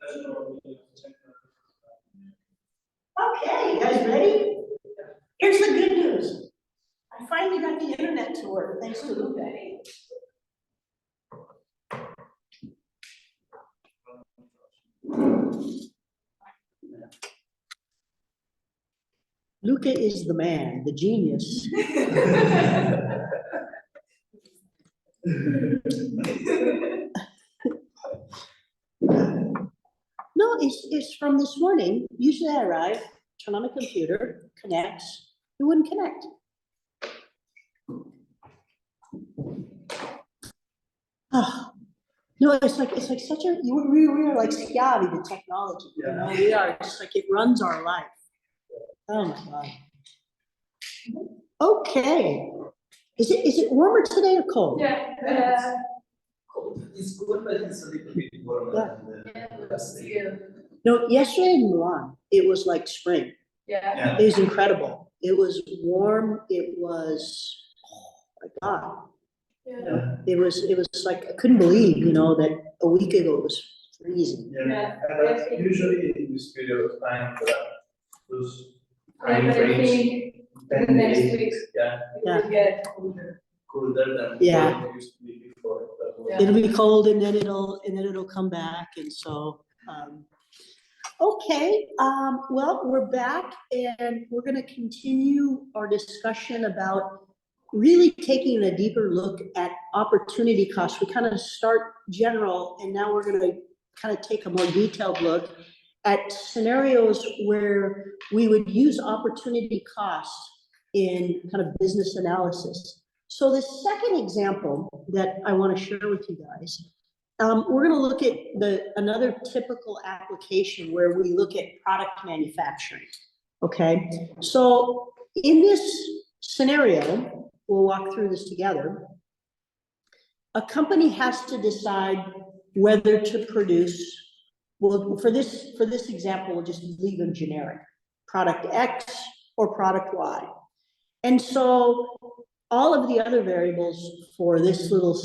Okay, you guys ready? Here's the good news. I finally got the internet to work, thanks to Lupe. Luca is the man, the genius. No, it's from this morning. Usually I arrive, turn on the computer, connects, it wouldn't connect. Oh, no, it's like such a, we are like schiavi to technology, you know, we are, just like it runs our life. Oh my God. Okay. Is it warmer today or cold? Yeah, It's good, but it's a little bit warmer than the last day. No, yesterday in Milan, it was like spring. yeah. It was incredible. It was warm. It was, oh my God. Yeah. It was like, I couldn't believe, you know, that a week ago it was freezing. Yeah. But usually in this period of time, those time But I frames, think the 10 next days, week yeah, it will get colder. colder than Yeah. what it used to be before. That was- Yeah. It'll be cold and then it'll come back, and so, okay, well, we're back and we're gonna continue our discussion about really taking a deeper look at opportunity costs. We kind of start general, and now we're gonna kind of take a more detailed look at scenarios where we would use opportunity costs in kind of business analysis. So the second example that I want to share with you guys, we're going to look at another typical application where we look at product manufacturing. Okay, so in this scenario, we'll walk through this together. A company has to decide whether to produce. Well, for this example, we'll just leave them generic: product X or product Y. And so all of the other variables for this little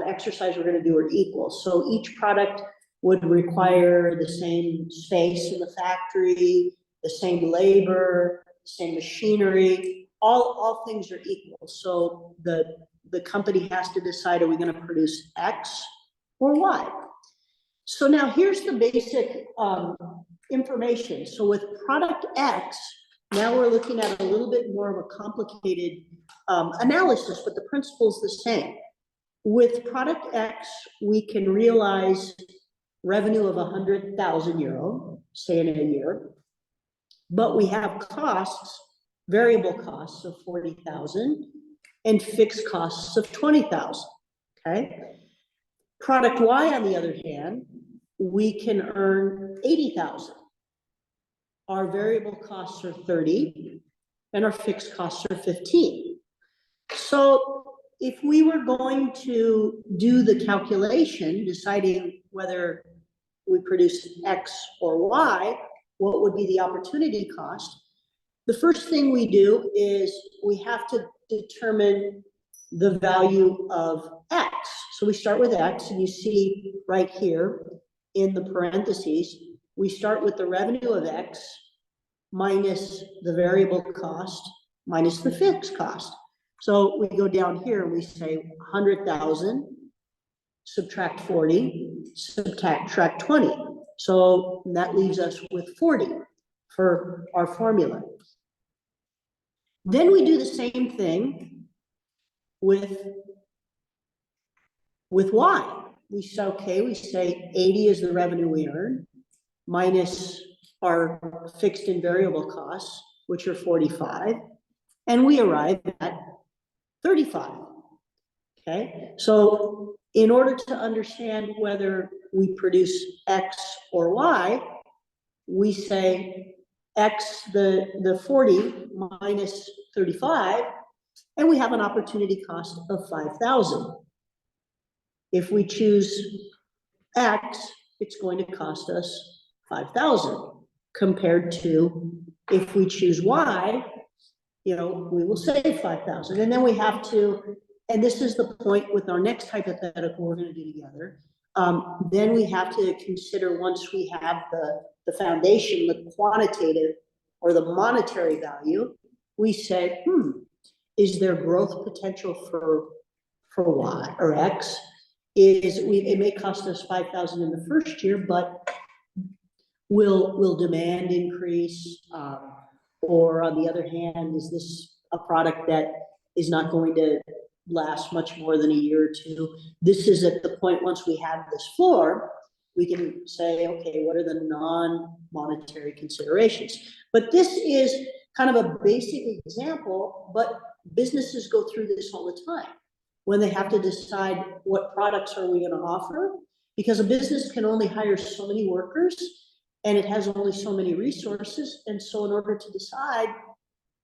exercise we're going to do are equal. So each product would require the same space in the factory, the same labor, same machinery, all things are equal. So the company has to decide, are we going to produce X or Y? So now here's the basic information. So with product X, now we're looking at a little bit more of a complicated analysis, but the principle's the same. With product X, we can realize revenue of 100,000 euro, say in a year, but we have costs, variable costs of 40,000 and fixed costs of 20,000, okay? Product Y, on the other hand, we can earn 80,000. Our variable costs are 30 and our fixed costs are 15. So if we were going to do the calculation, deciding whether we produce X or Y, what would be the opportunity cost? The first thing we do is we have to determine the value of X. So we start with X, and you see right here in the parentheses, we start with the revenue of X minus the variable cost minus the fixed cost. So we go down here and we say 100,000, subtract 40, subtract 20. So that leaves us with 40 for our formula. Then we do the same thing with Y. We say, okay, we say 80 is the revenue we earn, minus our fixed and variable costs, which are 45, and we arrive at 35. Okay, so in order to understand whether we produce X or Y, we say X, the 40 minus 35, and we have an opportunity cost of 5,000. If we choose X, it's going to cost us 5,000, compared to if we choose Y, you know, we will save 5,000. And then we have to, and this is the point with our next hypothetical we're going to do together, Then we have to consider, once we have the foundation, the quantitative or the monetary value, we say, is there growth potential for Y or X? It may cost us 5,000 in the first year, but will demand increase? Or on the other hand, is this a product that is not going to last much more than a year or two? This is at the point, once we have this floor, we can say, okay, what are the non-monetary considerations? But this is kind of a basic example, but businesses go through this all the time when they have to decide what products are we going to offer, because a business can only hire so many workers and it has only so many resources. And so in order to decide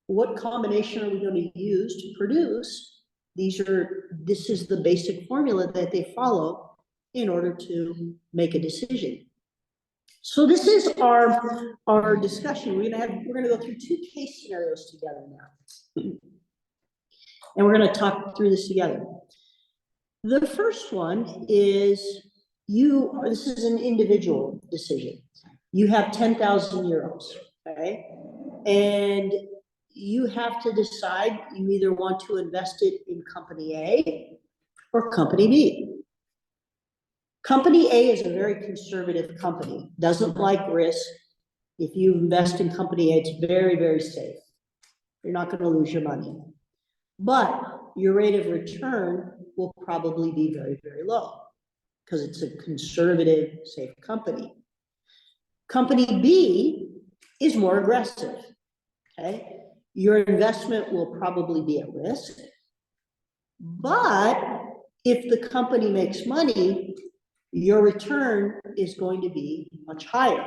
what combination are we going to use to produce, this is the basic formula that they follow in order to make a decision. So this is our discussion. We're gonna go through two case scenarios together now. And we're gonna talk through this together. The first one is this is an individual decision. You have 10,000 euros, okay? And you have to decide, you either want to invest it in company A or company B. Company A is a very conservative company, doesn't like risk. If you invest in company A, it's very, very safe. You're not going to lose your money. But your rate of return will probably be very, very low because it's a conservative, safe company. Company B is more aggressive, okay? Your investment will probably be at risk. But if the company makes money, your return is going to be much higher,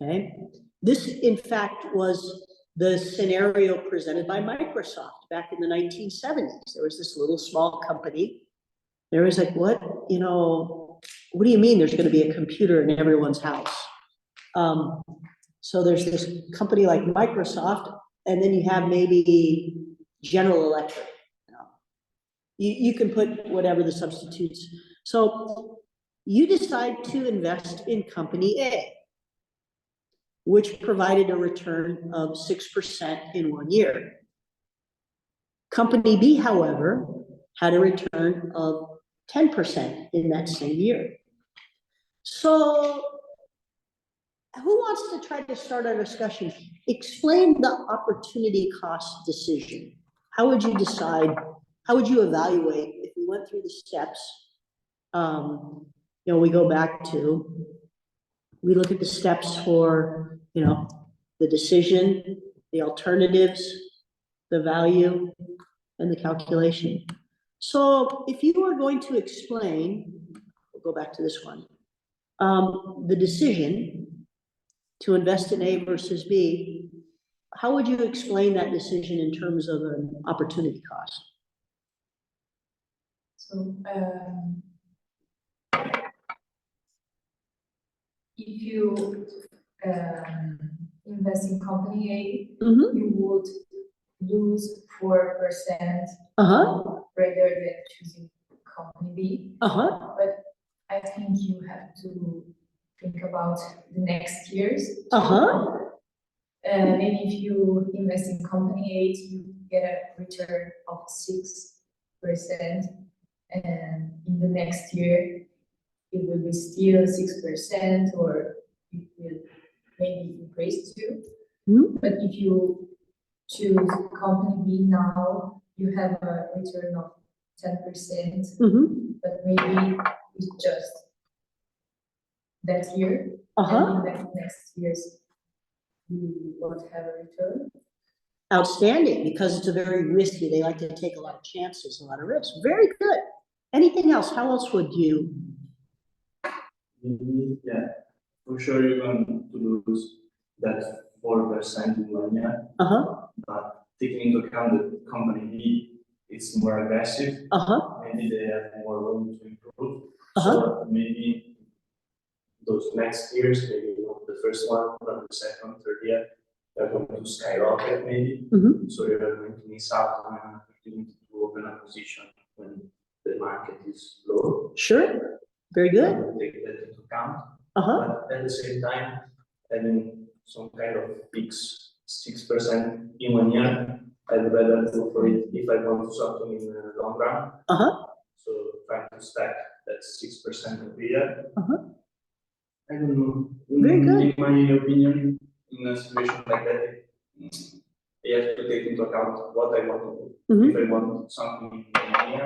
okay? This, in fact, was the scenario presented by Microsoft back in the 1970s. There was this little small company. There was like, what do you mean there's going to be a computer in everyone's house? So there's this company like Microsoft, and then you have maybe General Electric. You can put whatever the substitutes. So you decide to invest in company A, which provided a return of 6% in 1 year. Company B, however, had a return of 10% in that same year. So who wants to try to start our discussion? Explain the opportunity cost decision. How would you decide? How would you evaluate if we went through the steps? We go back to, we look at the steps for, the decision, the alternatives, the value, and the calculation. So if you were going to explain, we'll go back to this one, the decision to invest in A versus B, how would you explain that decision in terms of an opportunity cost? So, if you invest in company A, you would lose 4% rather than choosing company B. But I think you have to think about the next years. Maybe if you invest in company A, you get a return of 6%, and in the next year it will be still 6%, or it will maybe increase too. But if you choose company B now, you have a return of 10%, but maybe it's just that year, and in the next years you won't have a return. Outstanding, because it's a very risky, they like to take a lot of chances, a lot of risks. Very good. Anything else? How else would you? Yeah, for sure you're going to lose that 4% in 1 year. But taking into account that company B is more aggressive, maybe they have more room to improve. So maybe those next years, maybe not the first one, but the second, third year, they're going to skyrocket maybe. So you're going to miss out on an opportunity to open a position when the market is low. Sure, very I good. will take that into account. Uh-huh, But at the same time, having some kind of fix 6% in 1 year, I'd rather go for it if I want something in the long run. uh-huh, So trying to stack that 6% every year. Uh-huh. I don't know. Very good. In my opinion, in a situation like that, you have to take into account what I want to do. Mhm. If I want something in 1 year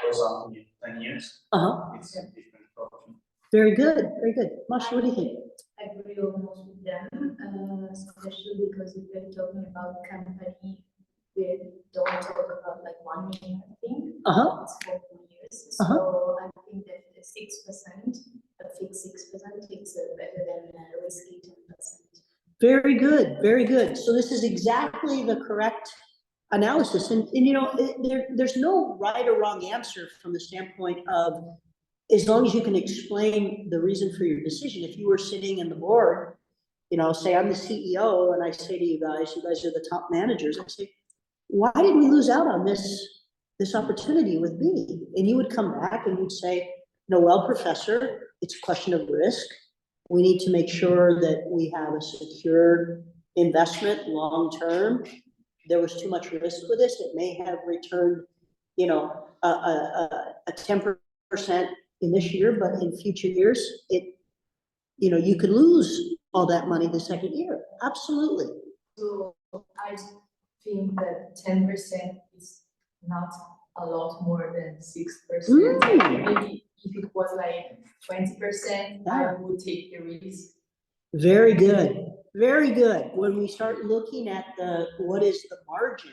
or something in 10 years, uh-huh. it's a different option. Very good, very good. Masha, what do you think? I agree almost with them, especially because if we're talking about company, we don't talk about like 1 million, I think. Uh-huh. It's 4 years, Uh-huh. so I think that the 6%, a fixed 6%, it's better than a risky 10%. Very good, very good. So this is exactly the correct analysis. And you know, there's no right or wrong answer from the standpoint of, as long as you can explain the reason for your decision. If you were sitting in the board, you know, say I'm the CEO and I say to you guys are the top managers, I say, why did we lose out on this opportunity with B? And you would come back and you'd say, no, well, professor, it's a question of risk. We need to make sure that we have a secure investment long-term. There was too much risk with this. It may have returned, you know, a 10% in this year, but in future years, you know, you could lose all that money the second year. Absolutely. So I think that 10% is not a lot more than 6%. Maybe if it was like 20%, I would take the risk. Very good, very good. When we start looking at what is the margin,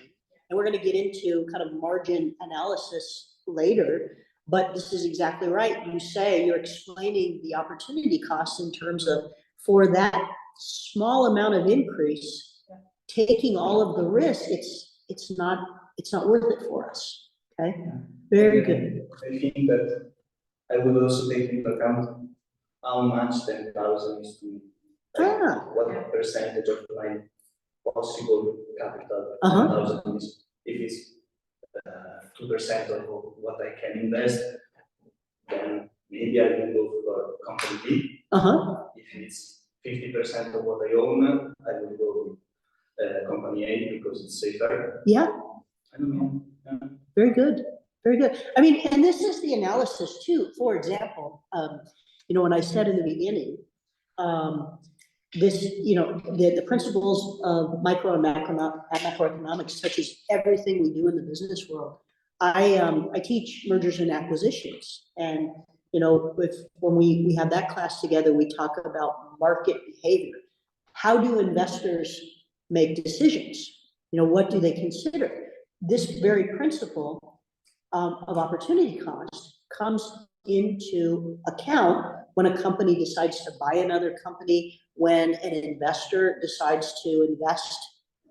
and we're gonna get into kind of margin analysis later, but this is exactly right. You say you're explaining the opportunity costs in terms of, for that small amount of increase, taking all of the risk, it's not worth it for us, okay? Very good. I think that I would also take into account how much 10,000 is to me. Like, what percentage of my possible capital 10,000 is. If it's 2% of what I can invest, then maybe I will go for company B. If it's 50% of what I own, I will go with company A because it's safer. Yeah. I don't know. Very good, very good. I mean, and this is the analysis too. For example, you know, when I said in the beginning, this, you know, the principles of micro and macroeconomics touches everything we do in the business world. I teach mergers and acquisitions, and you know, when we have that class together, we talk about market behavior. How do investors make decisions? You know, what do they consider? This very principle of opportunity cost comes into account when a company decides to buy another company, when an investor decides to invest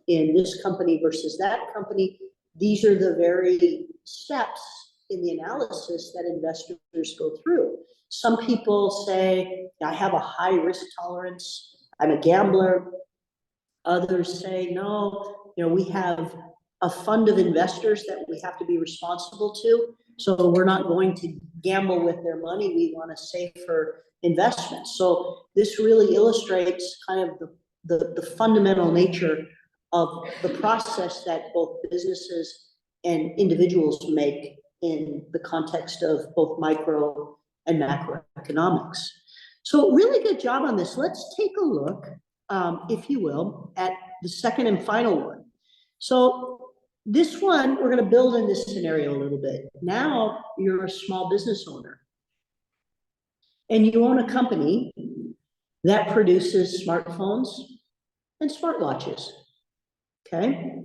in this company versus that company. These are the very steps in the analysis that investors go through. Some people say, I have a high risk tolerance, I'm a gambler. Others say, no, you know, we have a fund of investors that we have to be responsible to. So we're not going to gamble with their money. We want a safer investment. So this really illustrates kind of the fundamental nature of the process that both businesses and individuals make in the context of both micro and macroeconomics. So really good job on this. Let's take a look, if you will, at the second and final one. So this one, we're going to build in this scenario a little bit. Now you're a small business owner and you own a company that produces smartphones and smartwatches, okay?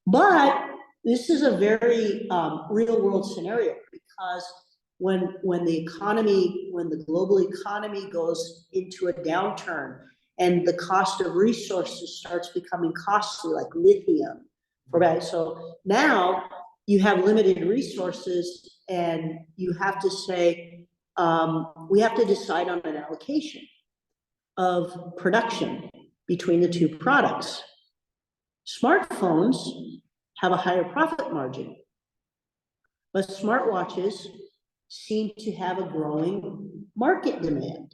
But this is a very real world scenario, because when the global economy goes into a downturn and the cost of resources starts becoming costly, like lithium, right? So now you have limited resources and you have to say, we have to decide on an allocation of production between the two products. Smartphones have a higher profit margin. but smartwatches seem to have a growing market demand.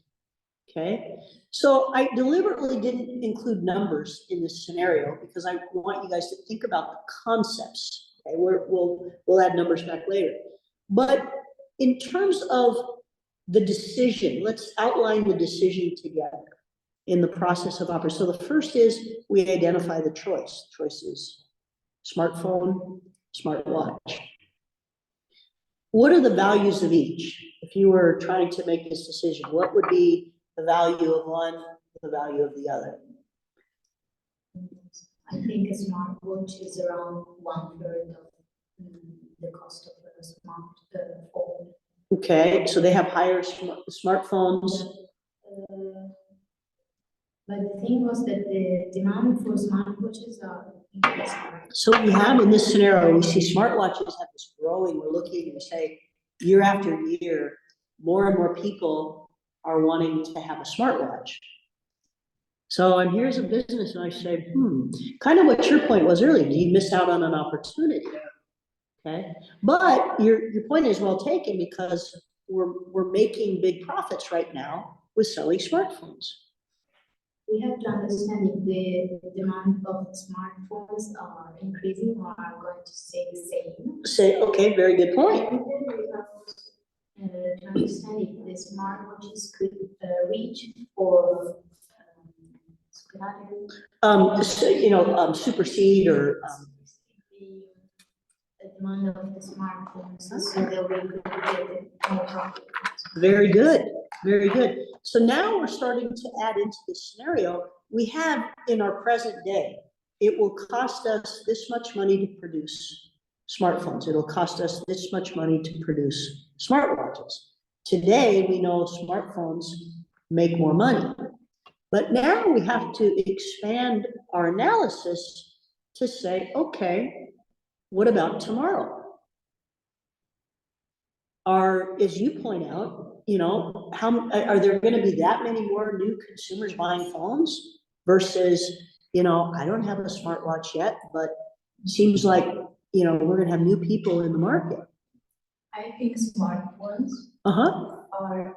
Okay, so I deliberately didn't include numbers in this scenario because I want you guys to think about the concepts. Okay, we'll add numbers back later. But in terms of the decision, let's outline the decision together in the process of operation. So the first is we identify the choice. Choice is smartphone, smartwatch. What are the values of each? If you were trying to make this decision, what would be the value of one, the value of the other? I think a smartwatch is around 1/3 of the cost of a smartphone. Okay, so they have higher smartphones. But the thing was that the demand for smartwatches are increasing. So we have in this scenario, we see smartwatches have this growing, we're looking and we say, year after year, more and more people are wanting to have a smartwatch. So, and here's a business, and I say, kind of what your point was earlier, you miss out on an opportunity. Okay, but your point is well taken because we're making big profits right now with selling smartphones. We have to understand if the demand of smartphones are increasing or are going to stay the same. Okay, very good point. And then we have also to understand if the smartwatches could reach for so, supersede or the demand of the smartphones, so that we could get more profit. Very good, very good. So now we're starting to add into this scenario. We have in our present day, it will cost us this much money to produce smartphones. It'll cost us this much money to produce smartwatches. Today, we know smartphones make more money. But now we have to expand our analysis to say, okay, what about tomorrow? As you point out, how are there going to be that many more new consumers buying phones versus, I don't have a smartwatch yet, but it seems like, we're going to have new people in the market. I think smartphones are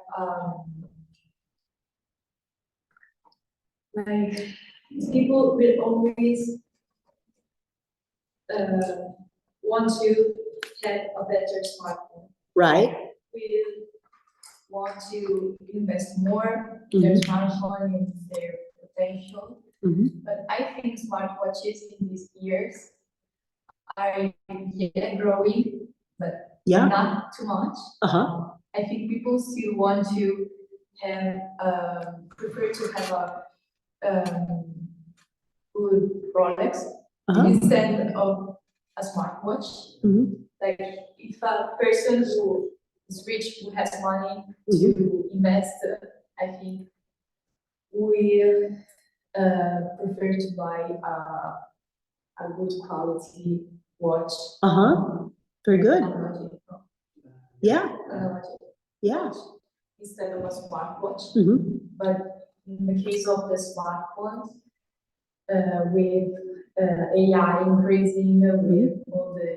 like people will always want to have a better smartphone. Right. Will want to invest more in their smartphone, in their potential. But I think smartwatches in these years are yet growing, but not too much. I think people still want to have, prefer to have good products instead of a smartwatch. Like if a person who is rich, who has money to invest, I think will prefer to buy a good quality watch. Very good. Yeah. Instead of a smartwatch. But in the case of the smartphones, with AI increasing, with all the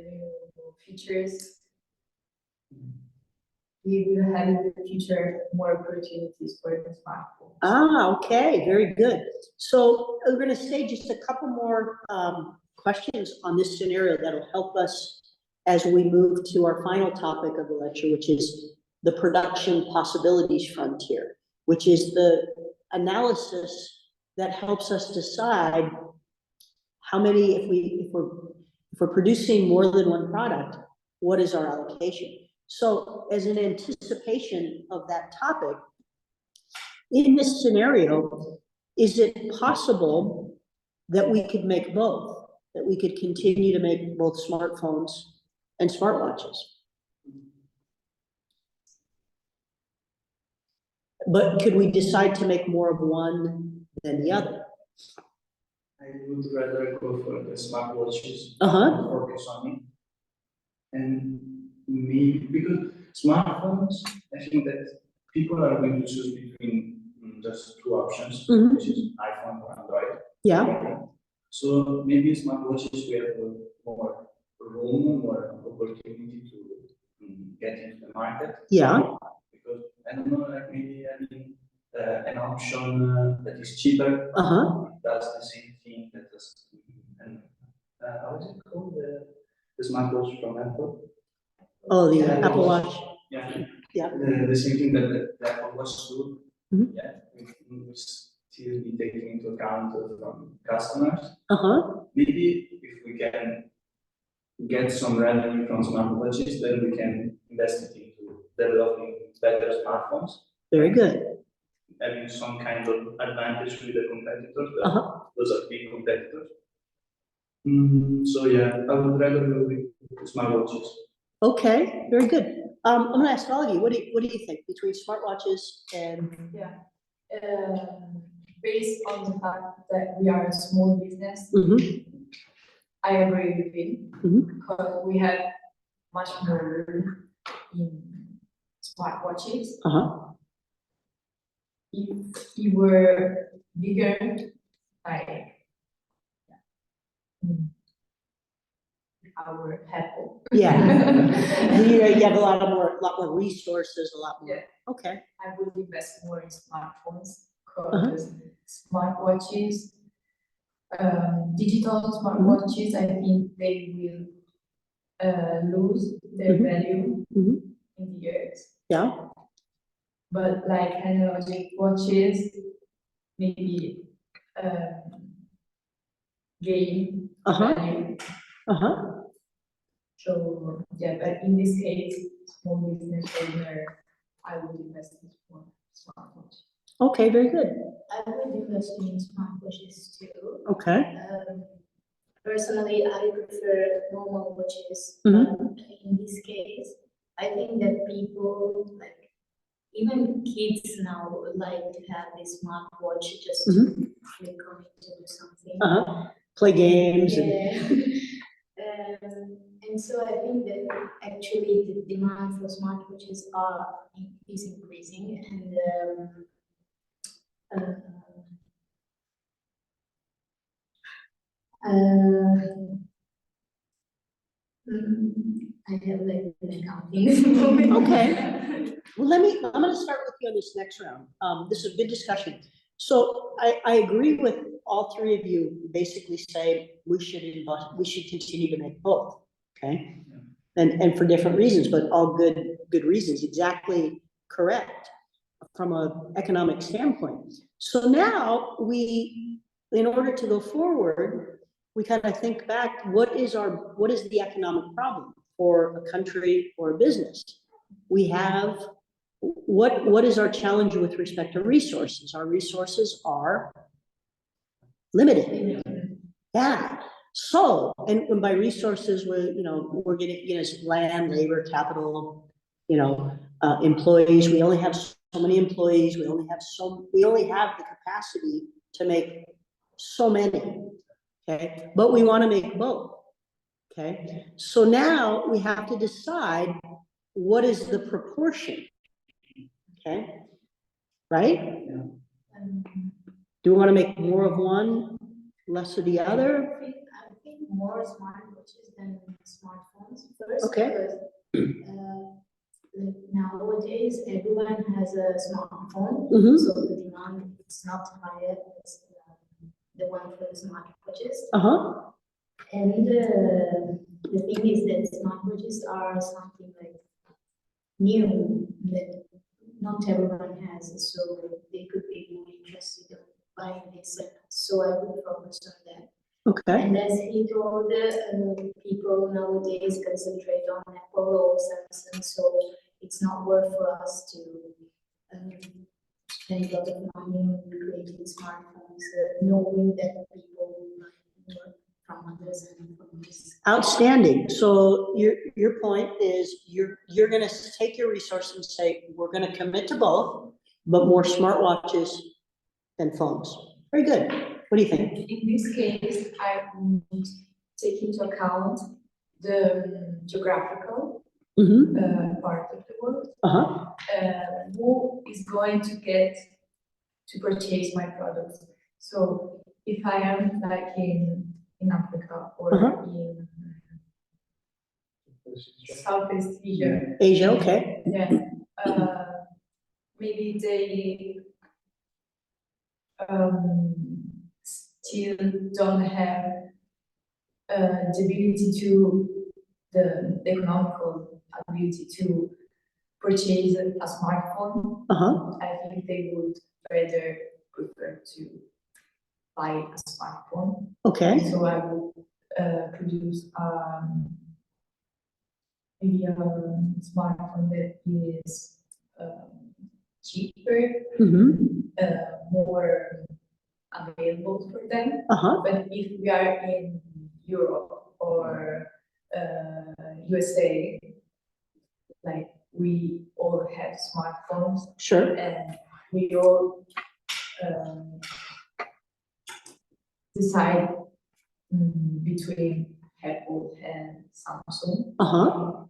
new features, we will have in the future more opportunities for the smartphones. Okay, very good. So we're going to say just a couple more questions on this scenario that'll help us as we move to our final topic of the lecture, which is the production possibilities frontier, which is the analysis that helps us decide how many, if we're producing more than one product, what is our allocation? So as an anticipation of that topic, in this scenario, is it possible that we could make both, that we could continue to make both smartphones and smartwatches? But could we decide to make more of one than the other? I would rather go for the smartwatches or Sony. And maybe because smartphones, I think that people are going to choose between just two options, which is iPhone or Android. Yeah. So maybe smartwatches we have more room, more opportunity get into the market. Yeah, Because I don't know, like maybe having an option that is cheaper. Does the same thing that does, and how is it called? The smartwatch from Apple. oh, the Apple Watch, Yeah. yeah. The same thing that the Apple Watch do. Mhm. Yeah, we still be taking into account from customers. Maybe if we can get some revenue from smartwatches, then we can invest it into developing better smartphones. Very good. Having some kind of advantage with the competitors. Those are big competitors. So yeah, I would rather go with smartwatches. Okay, very good. I'm gonna ask all of you, what do you think between smartwatches and? Yeah. Based on the fact that we are a small business, I agree with him, because we have much more room in smartwatches. If he were bigger, like our Apple. Yeah. And you have a lot more resources, a lot more. Yeah. Okay. I would invest more in smartphones, because smartwatches, digital smartwatches, I think they will lose their value in the years. Yeah. But like analogic watches, maybe gain value. So yeah, but in this case, small business owner, I would invest in smartwatch. Okay, very good. I would invest in smartwatches too. Okay. Personally, I prefer normal watches. In this case, I think that people, like even kids now, like to have this smartwatch just to click on it to do something. Play games. Yeah. And so I think that actually the demand for smartwatches is increasing, and I have like accounting at the moment. Okay. Well, I'm gonna start with you on this next round. This is a good discussion. So I agree with all three of you, basically say we should continue to make both, okay? And for different reasons, but all good reasons, exactly correct from an economic standpoint. So now in order to go forward, we kind of think back, what is the economic problem for a country or a business? We have, what is our challenge with respect to resources? Our resources are limited. Yeah. So, and by resources, we're getting, land, labor, capital, employees. We only have so many employees. We only have the capacity to make so many. Okay, but we want to make both. Okay, so now we have to decide what is the proportion. Okay, right? Do we want to make more of one, less of the other? I think more smartwatches than smartphones first. Okay. Because like nowadays everyone has a smartphone, so the demand is not higher as the one for the smartwatches. And the thing is that smartwatches are something like new that not everyone has, so they could be more interested in buying this. So I would focus on that. Okay. And as he told, people nowadays concentrate on Apple or Samsung, so it's not worth for us to spend a lot of money on creating smartphones, knowing that people buy more from others and from this. Outstanding. So your point is you're going to take your resources and say we're going to commit to both, but more smartwatches than phones. Very good. What do you think? In this case, I would take into account the geographical part of the world. Who is going to get to purchase my products? So if I am like in Africa or in Southeast Asia. Asia, okay. Yeah, maybe they still don't have the ability to, the economical ability to purchase a smartphone. Uh-huh, I think they would rather prefer to buy a smartphone. okay, So I would produce maybe a smartphone that is cheaper, more available for them. uh-huh, But if we are in Europe or USA, like we all have smartphones sure, and we all decide between Apple and Samsung. uh-huh,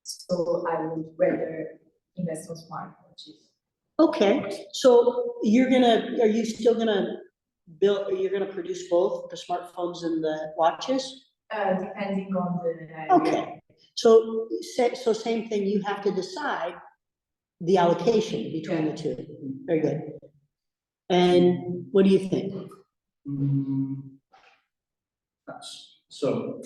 So I would rather invest on smartwatches. okay. So are you still gonna you're gonna produce both the smartphones and the watches? Depending on the area. Okay, so same thing, you have to decide the allocation between the two. Very good. And what do you think? So,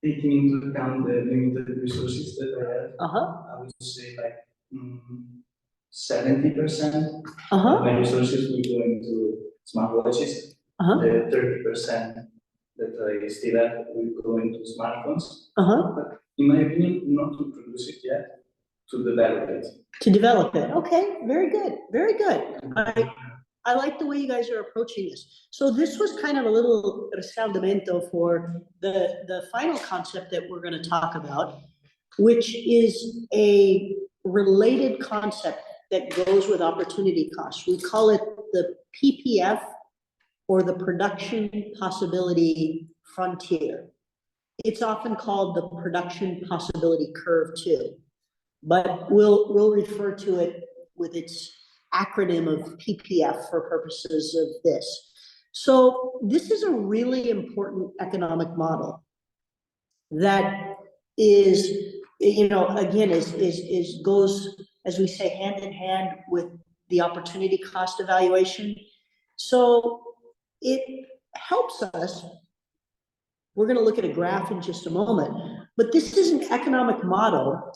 taking into account the limited resources that I have, Uh-huh, I would say like 70% uh-huh, of my resources will go into smartwatches. uh-huh, The 30% that I still have will go into smartphones. uh-huh. But in my opinion, not to produce it yet, to develop it. To develop it, okay, very good, very good. I like the way you guys are approaching this. So this was kind of a little riscaldamento for the final concept that we're gonna talk about, which is a related concept that goes with opportunity costs. We call it the PPF, or the production possibility frontier. It's often called the production possibility curve too, but we'll refer to it with its acronym of PPF for purposes of this. So this is a really important economic model that is, again, goes, as we say, hand in hand with the opportunity cost evaluation. So it helps us. We're going to look at a graph in just a moment, but this is an economic model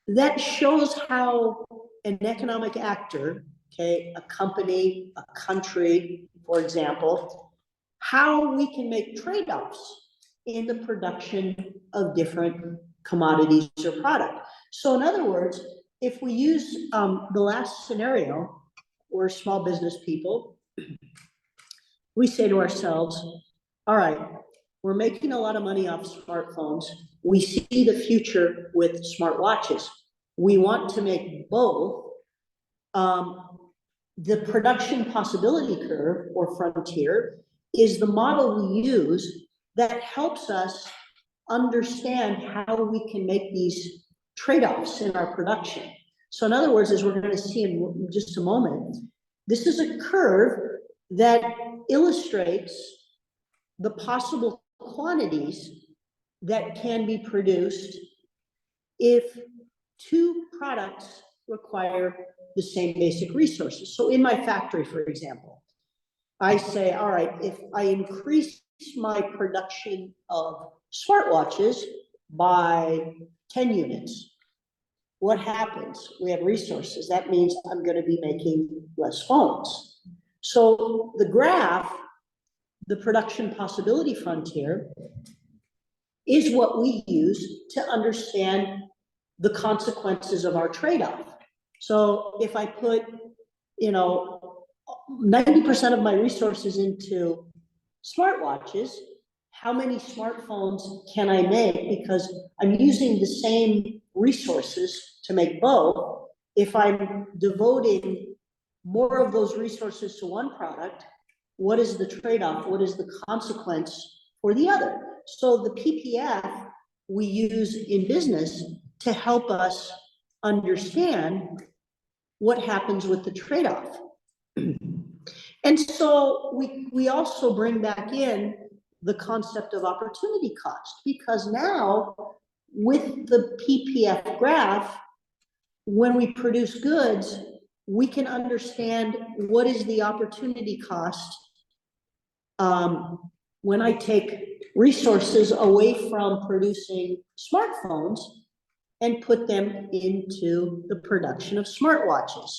that shows how an economic actor, okay, a company, a country, for example, how we can make trade-offs in the production of different commodities or product. So in other words, if we use the last scenario, we're small business people, we say to ourselves, all right, we're making a lot of money off smartphones. We see the future with smartwatches. We want to make both. The production possibility curve, or frontier, is the model we use that helps us understand how we can make these trade-offs in our production. So in other words, as we're going to see in just a moment, this is a curve that illustrates the possible quantities that can be produced if two products require the same basic resources. So in my factory, for example, I say, all right, if I increase my production of smartwatches by 10 units, what happens? We have resources. That means I'm going to be making less phones. So the graph, the production possibility frontier, is what we use to understand the consequences of our trade-off. So if I put, 90% of my resources into smartwatches, how many smartphones can I make? Because I'm using the same resources to make both. If I'm devoting more of those resources to one product, what is the trade-off? What is the consequence for the other? So the PPF we use in business to help us understand what happens with the trade-off. And so we also bring back in the concept of opportunity cost, because now with the PPF graph, when we produce goods, we can understand what is the opportunity cost when I take resources away from producing smartphones and put them into the production of smartwatches.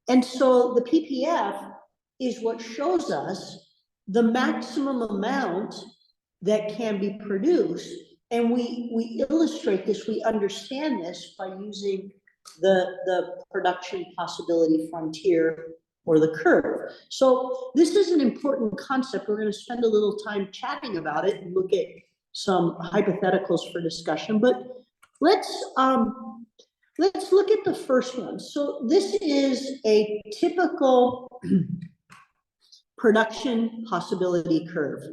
And so the PPF is what shows us the maximum amount that can be produced. And we illustrate this, we understand this by using the production possibility frontier or the curve. So this is an important concept. We're going to spend a little time chatting about it and look at some hypotheticals for discussion, but let's look at the first one. So this is a typical production possibility curve.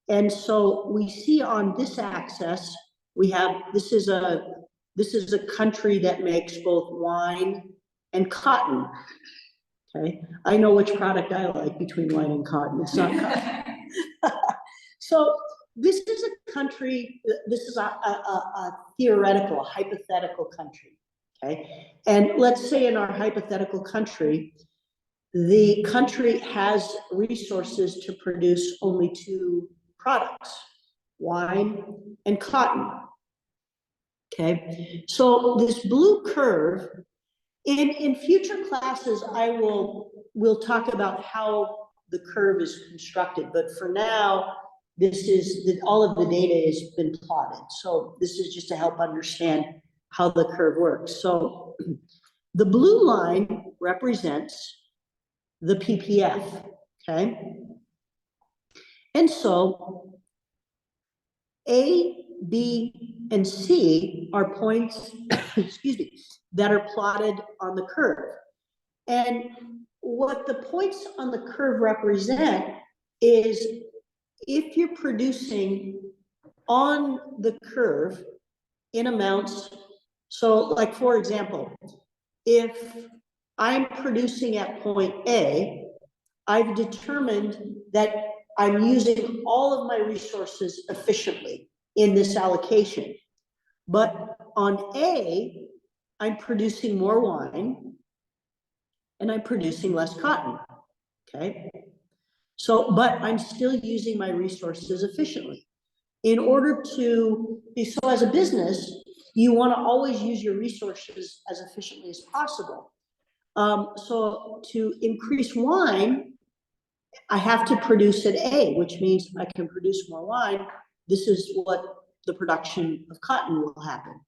And so we see on this axis, we have, this is a country that makes both wine and cotton. Okay, I know which product I like between wine and cotton. It's not cotton. So this is a country, this is a theoretical, a hypothetical country. Okay, and let's say in our hypothetical country, the country has resources to produce only two products, wine and cotton. Okay, so this blue curve, in future classes, we'll talk about how the curve is constructed, but for now, this is, all of the data has been plotted. So this is just to help understand how the curve works. So the blue line represents the PPF, okay? And so A, B, and C are points, excuse me, that are plotted on the curve. And what the points on the curve represent is if you're producing on the curve in amounts, so like for example, if I'm producing at point A, I've determined that I'm using all of my resources efficiently in this allocation. But on A, I'm producing more wine and I'm producing less cotton, okay? So, but I'm still using my resources efficiently. In order to, so as a business, you want to always use your resources as efficiently as possible. So to increase wine, I have to produce at A, which means I can produce more wine. This is what the production of cotton will happen.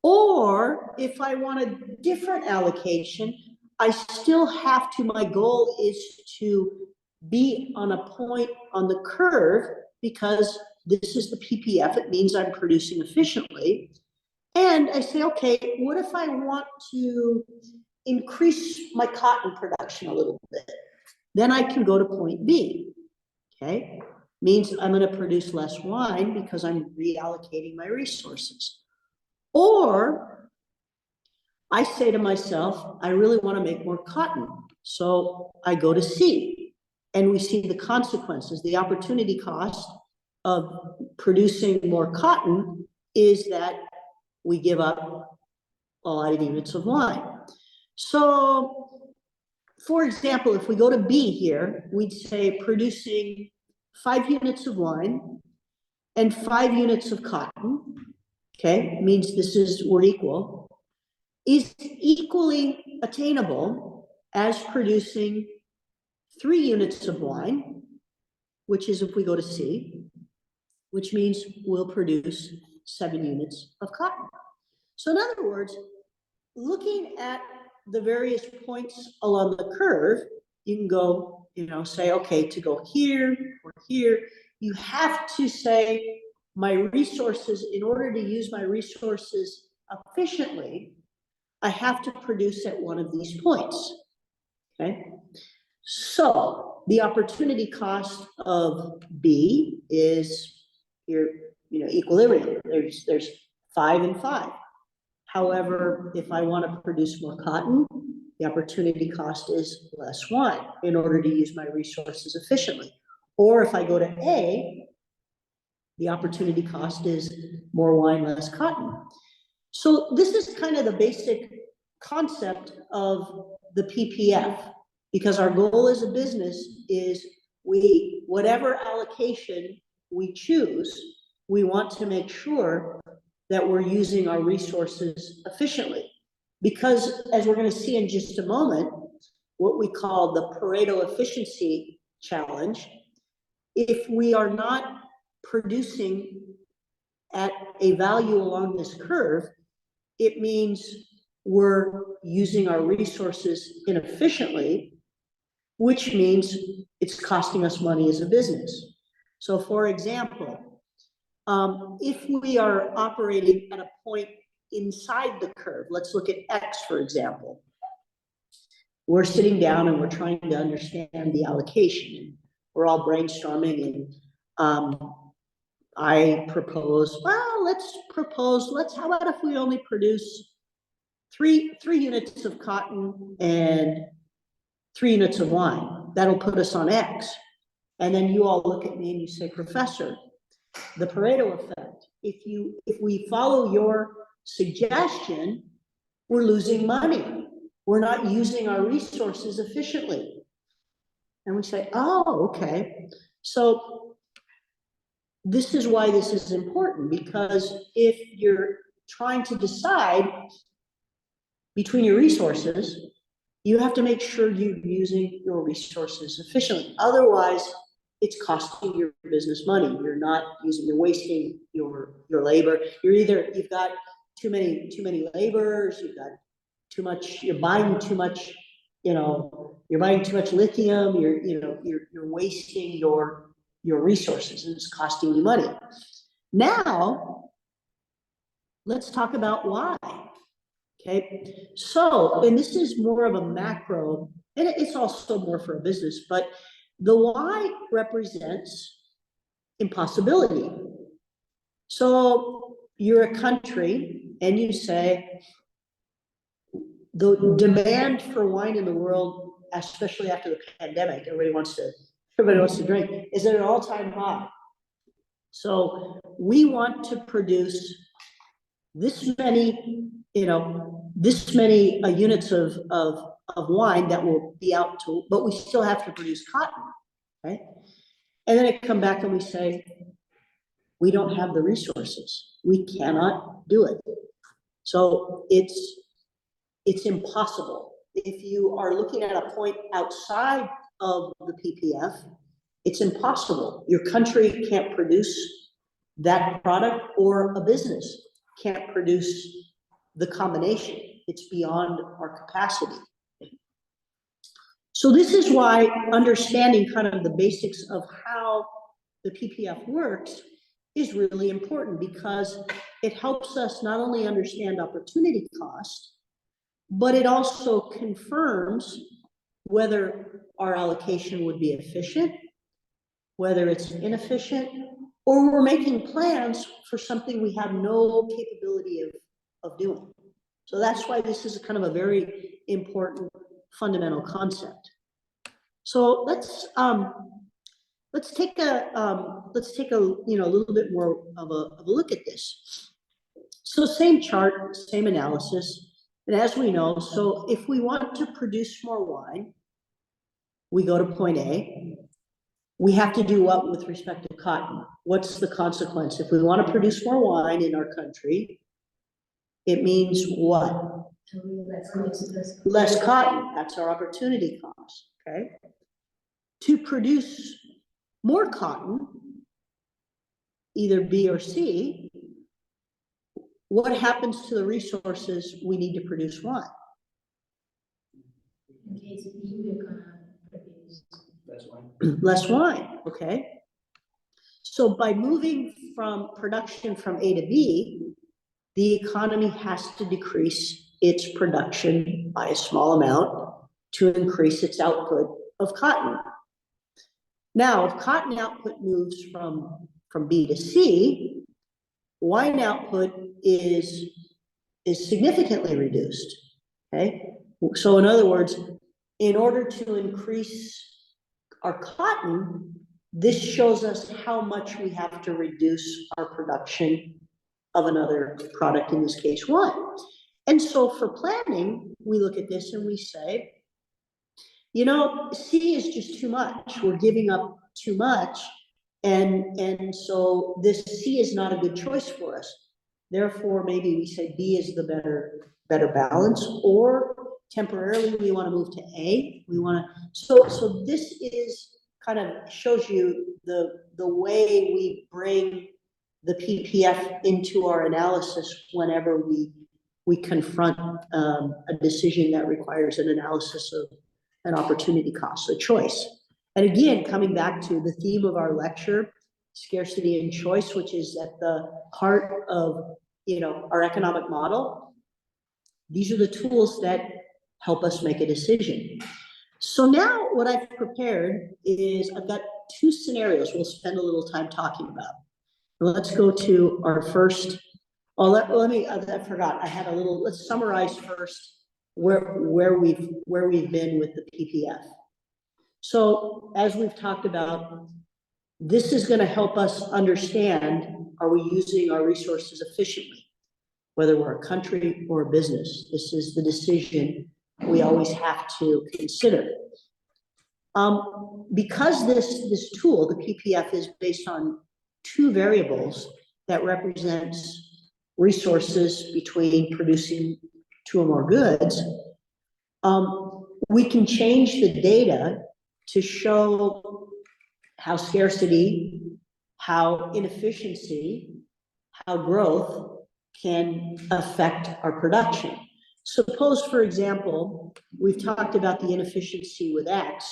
Or if I want a different allocation, I still have to, my goal is to be on a point on the curve because this is the PPF, it means I'm producing efficiently. And I say, okay, what if I want to increase my cotton production a little bit? Then I can go to point B, okay? Means I'm gonna produce less wine because I'm reallocating my resources. Or I say to myself, I really wanna make more cotton. So I go to C and we see the consequences. The opportunity cost of producing more cotton is that we give up a lot of units of wine. So, for example, if we go to B here, we'd say producing 5 units of wine and 5 units of cotton, okay, means this is, we're equal, is equally attainable as producing 3 units of wine, which is if we go to C, which means we'll produce 7 units of cotton. So in other words, looking at the various points along the curve, you can go, say, okay, to go here or here, you have to say my resources, in order to use my resources efficiently, I have to produce at one of these points, okay? So the opportunity cost of B is your, equilibrium. There's 5 and 5. However, if I want to produce more cotton, the opportunity cost is less wine in order to use my resources efficiently. Or if I go to A, The opportunity cost is more wine, less cotton. So this is kind of the basic concept of the PPF, because our goal as a business is whatever allocation we choose, we want to make sure that we're using our resources efficiently. Because as we're going to see in just a moment, what we call the Pareto efficiency challenge, if we are not producing at a value along this curve, it means we're using our resources inefficiently, which means it's costing us money as a business. So for example, if we are operating at a point inside the curve, let's look at X, for example. We're sitting down and we're trying to understand the allocation. We're all brainstorming, and I propose, well, how about if we only produce three units of cotton and 3 units of wine? That'll put us on X. And then you all look at me and you say, Professor, the Pareto effect, if we follow your suggestion, we're losing money. We're not using our resources efficiently. And we say, oh, okay. So this is why this is important, because if you're trying to decide between your resources, you have to make sure you're using your resources efficiently. Otherwise, it's costing your business money. You're wasting your labor. You've got too many laborers, you're buying too much, you're buying too much lithium, you're wasting your resources, and it's costing you money. Now, let's talk about why. Okay, so, and this is more of a macro, and it's also more for a business, but the why represents impossibility. So you're a country and you say, the demand for wine in the world, especially after the pandemic, everybody wants to drink, is at an all-time high. So we want to produce this many units of wine that will be out to, but we still have to produce cotton, right? And then I come back and we say, we don't have the resources. We cannot do it. So it's impossible. If you are looking at a point outside of the PPF, it's impossible. Your country can't produce that product, or a business can't produce the combination. It's beyond our capacity. So this is why understanding kind of the basics of how the PPF works is really important, because it helps us not only understand opportunity cost, but it also confirms whether our allocation would be efficient, whether it's inefficient, or we're making plans for something we have no capability of doing. So that's why this is kind of a very important fundamental concept. So let's take a little bit more of a look at this. So same chart, same analysis. And as we know, so if we want to produce more wine, we go to point A. We have to do what with respect to cotton? What's the consequence? If we want to produce more wine in our country, it means what? Less cotton. That's our opportunity cost, okay? To produce more cotton, either B or C, what happens to the resources we need to produce wine? In case B, we're gonna produce less wine, okay? So by moving from production from A to B, the economy has to decrease its production by a small amount to increase its output of cotton. Now, if cotton output moves from B to C, wine output is significantly reduced, okay? So in other words, in order to increase our cotton, this shows us how much we have to reduce our production of another product, in this case, wine. And so for planning, we look at this and we say, you know, C is just too much. We're giving up too much. And so this C is not a good choice for us. Therefore, maybe we say B is the better balance, or temporarily we want to move to A. We want to, so this is kind of shows you the way we bring the PPF into our analysis whenever we confront a decision that requires an analysis of an opportunity cost, a choice. And again, coming back to the theme of our lecture, scarcity and choice, which is at the heart of, you know, our economic model. These are the tools that help us make a decision. So now what I've prepared is I've got two scenarios we'll spend a little time talking about. Let's go to our first. Oh, let me, I forgot. I had a little, let's summarize first where we've been with the PPF. So as we've talked about, this is going to help us understand, are we using our resources efficiently? Whether we're a country or a business, this is the decision we always have to consider. Because this tool, the PPF, is based on two variables that represents resources between producing two or more goods, we can change the data to show how scarcity, how inefficiency, how growth can affect our production. Suppose, for example, we've talked about the inefficiency with X,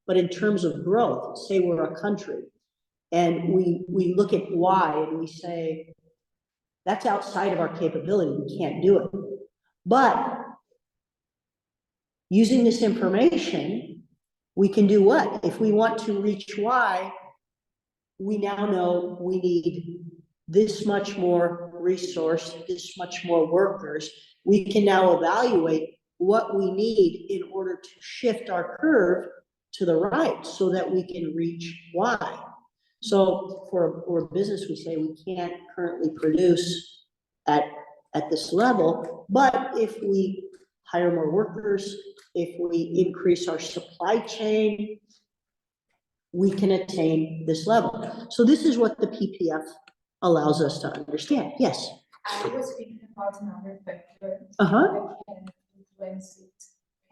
but in terms of growth, say we're a country, and we look at Y and we say, that's outside of our capability, we can't do it. But using this information, we can do what? If we want to reach Y, we now know we need this much more resource, this much more workers. We can now evaluate what we need in order to shift our curve to the right so that we can reach Y. So for a business, we say we can't currently produce at this level, but if we hire more workers, if we increase our supply chain, we can attain this level. So this is what the PPF allows us to understand. Yes? I was thinking about another factor Uh-huh. that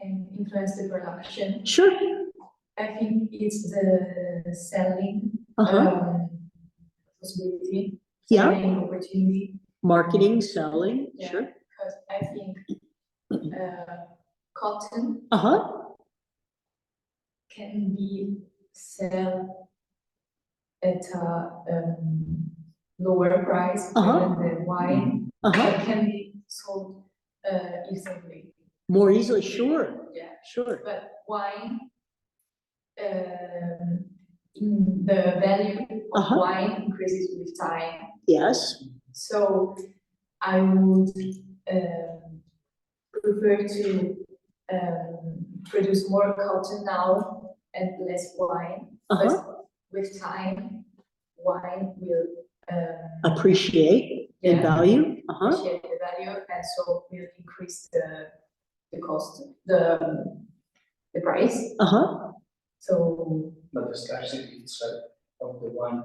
can influence the production. Sure. I think it's the selling possibility, Yeah. selling opportunity. Marketing, selling, Yeah, sure. because I think cotton can be sold at a lower price than the wine, but can be sold easily. More easily, sure. Yeah, sure. But wine, in the value of wine increases with time. Yes. So I would prefer to produce more cotton now and less wine. But with time, wine will appreciate in value. Appreciate the value, and so will increase the cost, the price. So, but the scarcity itself of the wine,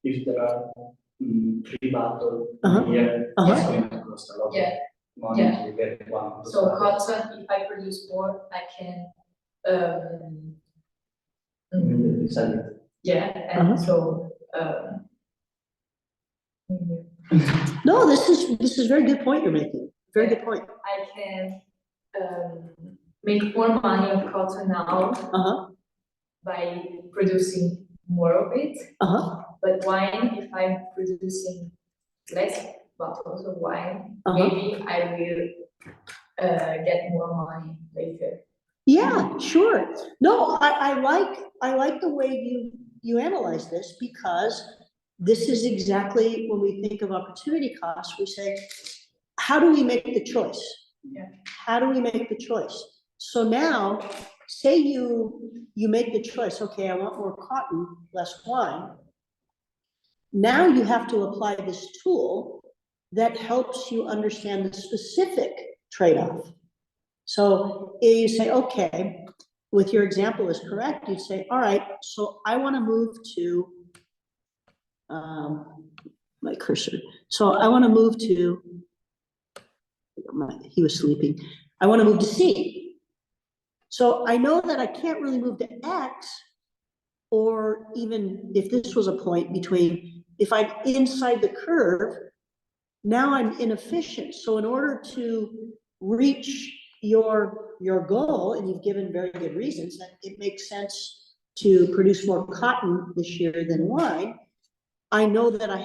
if there are 3 bottles a year, it's going to cost a lot of money to get one. So cotton, if I produce more, I can sell it. Yeah, and so no, this is very good point you're making. Very good point. I can make more money on cotton now by producing more of it. But wine, if I'm producing less bottles of wine, maybe I will get more money later. Yeah, sure. No, I like the way you analyze this, because this is exactly when we think of opportunity costs, we say, how do we make the choice? Yeah. How do we make the choice? So now, say you make the choice, okay, I want more cotton, less wine. Now you have to apply this tool that helps you understand the specific trade-off. So you say, okay, with your example is correct, you'd say, all right, so I want to move to, my cursor. So I want to move to, he was sleeping. I want to move to C. So I know that I can't really move to X, or even if this was a point between, if I'm inside the curve, now I'm inefficient. So in order to reach your goal, and you've given very good reasons, that it makes sense to produce more cotton this year than wine, I know that I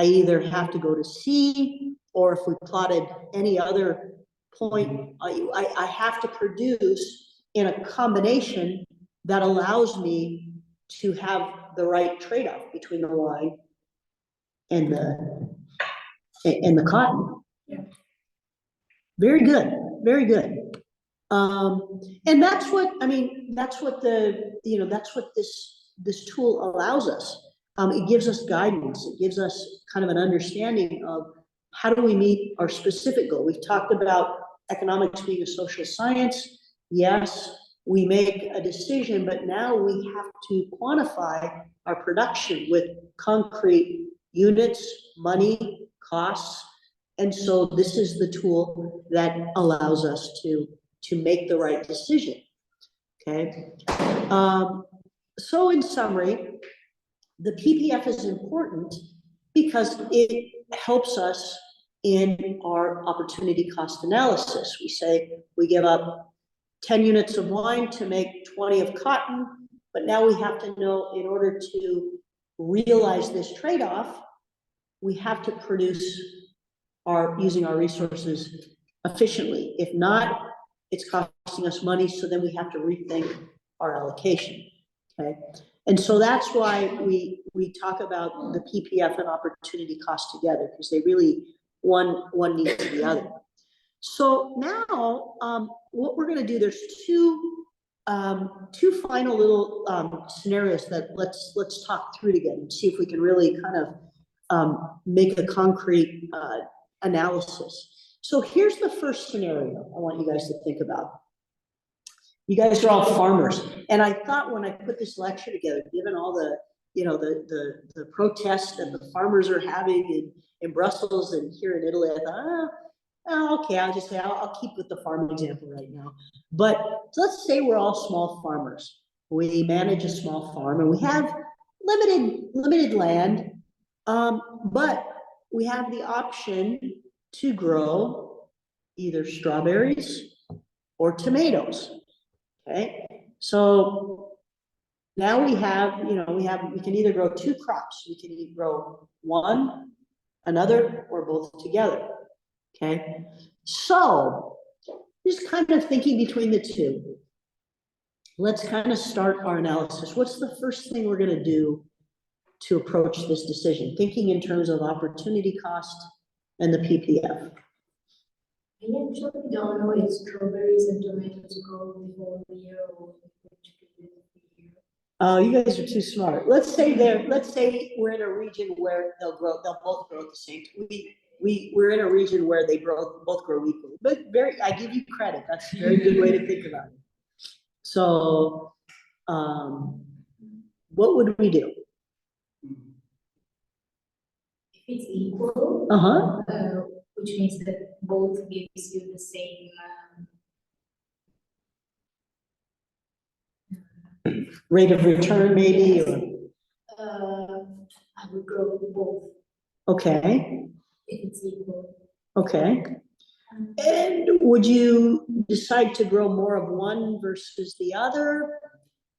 either have to go to C, or if we plotted any other point, I have to produce in a combination that allows me to have the right trade-off between the wine and the cotton. Yeah. Very good, very good. And that's what, I mean, that's what that's what this tool allows us. It gives us guidance. It gives us kind of an understanding of how do we meet our specific goal. We've talked about economics being a social science. Yes, we make a decision, but now we have to quantify our production with concrete units, money, costs. And so this is the tool that allows us to make the right decision, okay? So in summary, the PPF is important because it helps us in our opportunity cost analysis. We say we give up 10 units of wine to make 20 of cotton, but now we have to know, in order to realize this trade-off, we have to produce using our resources efficiently. If not, it's costing us money, so then we have to rethink our allocation, okay? And so that's why we talk about the PPF and opportunity cost together, because they really, one needs the other. So now, what we're gonna do, there's two final little scenarios that let's talk through together and see if we can really kind of make a concrete analysis. So here's the first scenario I want you guys to think about. You guys are all farmers, and I thought when I put this lecture together, given all the the protests that the farmers are having in Brussels and here in Italy, I thought, okay, I'll keep with the farm example right now. But let's say we're all small farmers. We manage a small farm, and we have limited land, but we have the option to grow either strawberries or tomatoes, okay? So now we can either grow two crops. We can either grow one, another, or both together, okay? So just kind of thinking between the two, let's kind of start our analysis. What's the first thing we're gonna do to approach this decision, thinking in terms of opportunity cost and the PPF? I actually don't know if strawberries and tomatoes grow the whole year or Oh, you guys are too smart. Let's say we're in a region where they'll both grow at the same time. We're in a region where they both grow equally. But I give you credit. That's a very good way to think about it. So, what would we do? if it's equal, which means that both gives you the same Rate of return, maybe, I would grow both okay, if it's equal. okay. And would you decide to grow more of one versus the other?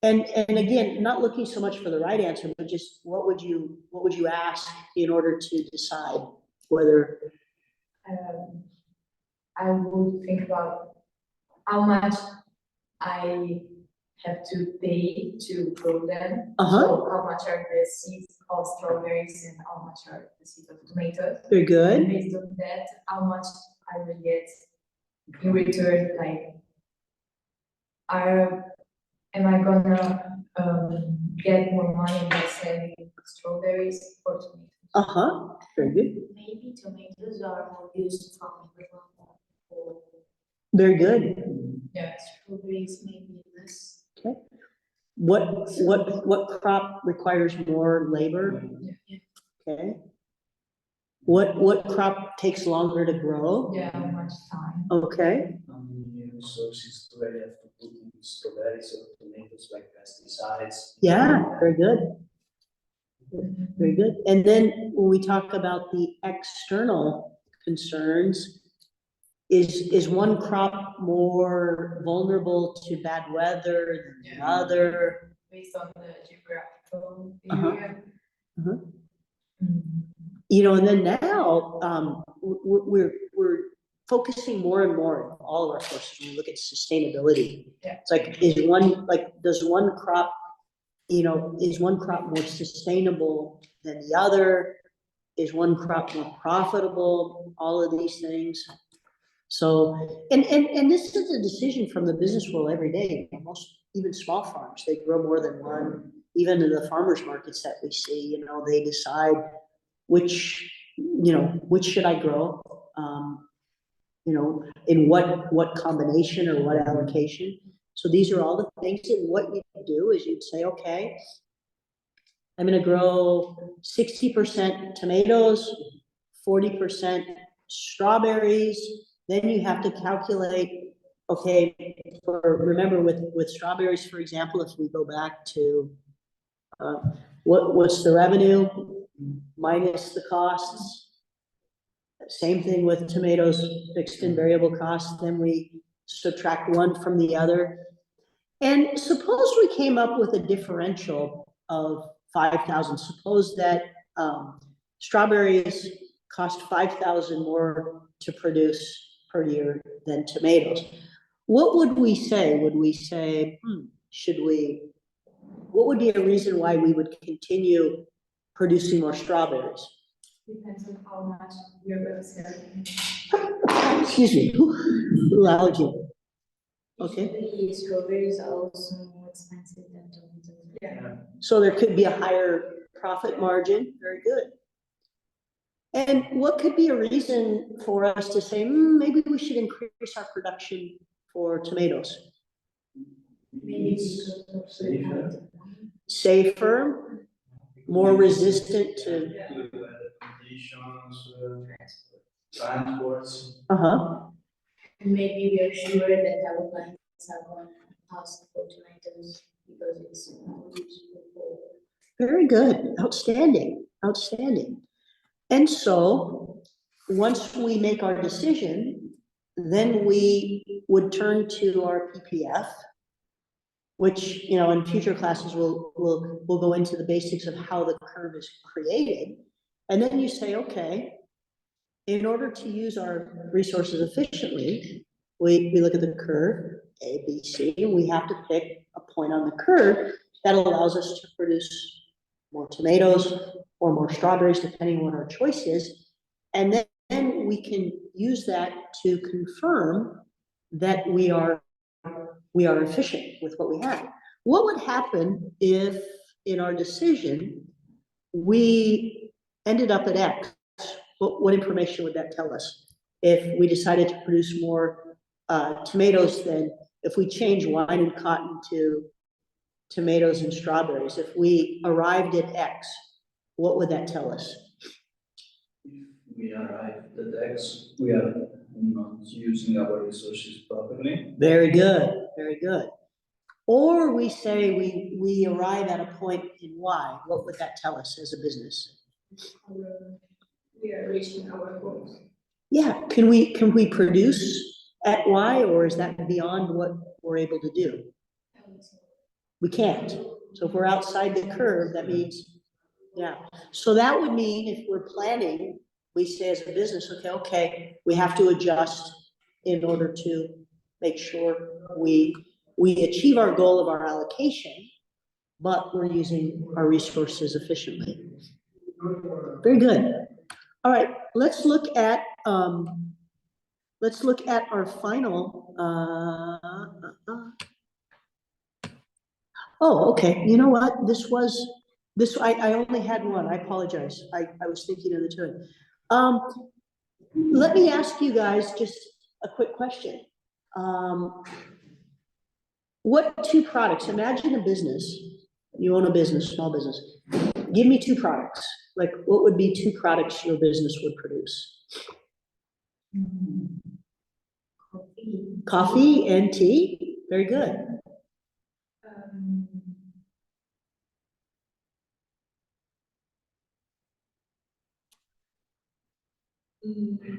And again, not looking so much for the right answer, but just what would you ask in order to decide whether? I would think about how much I have to pay to grow them. So how much are the seeds of strawberries and how much are the seeds of tomatoes? Very good. And based on that, how much I will get in return, like am I gonna, get more money by selling strawberries or tomatoes? Uh-huh, very good, Maybe tomatoes are more used from everyone for very good. Yeah. strawberries, maybe less. What crop requires more labor? Okay. What crop takes longer to grow? Yeah, much time. Okay, How many resources do I have to put in strawberries or tomatoes, like pesticides? yeah, very good. Very good. And then when we talk about the external concerns, is one crop more vulnerable to bad weather than the other? Based on the geographical Uh-huh. area. Uh-huh. Mm. You know, and then now, we're focusing more and more in all of our courses when we look at sustainability. Yeah. It's like, does one crop, you know, is one crop more sustainable than the other? Is one crop more profitable? All of these things. So, and this is a decision from the business world every day. Most, even small farms, they grow more than one. Even in the farmers markets that we see, you know, they decide which, you know, which should I grow? You know, in what combination or what allocation? So these are all the things, and what you do is you'd say, okay, I'm gonna grow 60% tomatoes, 40% strawberries. Then you have to calculate, okay, remember with strawberries, for example, if we go back to, what's the revenue minus the costs? Same thing with tomatoes, fixed and variable costs, then we subtract one from the other. And suppose we came up with a differential of 5,000. Suppose that strawberries cost 5,000 more to produce per year than tomatoes. What would we say? Would we say, what would be a reason why we would continue producing more strawberries? Depends on how much you're gonna sell. Excuse me, little allergy. Okay. Usually strawberries are also more expensive than tomatoes. Yeah. So there could be a higher profit margin, very good. And what could be a reason for us to say, maybe we should increase our production for tomatoes? Maybe because of the kind of Safer, more resistant to, Conditions, transports. uh-huh, And maybe we are sure that our clients are going to ask for tomatoes because it's more useful for. very good, outstanding, outstanding. And so, once we make our decision, then we would turn to our PPF, which, you know, in future classes, we'll go into the basics of how the curve is created. And then you say, okay, in order to use our resources efficiently, we look at the curve, A, B, C, and we have to pick a point on the curve that allows us to produce more tomatoes or more strawberries, depending on what our choice is. And then we can use that to confirm that we are efficient with what we have. What would happen if in our decision, we ended up at X? What information would that tell us? If we decided to produce more tomatoes, than if we change wine and cotton to tomatoes and strawberries, if we arrived at X, what would that tell us? If we arrive at X, we are not using our resources properly. Very good, very good. Or we say we arrive at a point in Y, what would that tell us as a business? We are reaching our goals. Yeah, can we produce at Y, or is that beyond what we're able to do? We can't. So if we're outside the curve, that means, yeah. So that would mean if we're planning, we say as a business, okay, we have to adjust in order to make sure we achieve our goal of our allocation, but we're using our resources efficiently. Very good. All right, let's look at our final Oh, okay, you know what, I only had one, I apologize, I was thinking of the two. Let me ask you guys just a quick question. What two products, imagine a business, you own a business, small business, give me two products, like what would be two products your business would produce? Coffee. Coffee and tea, very good. Um,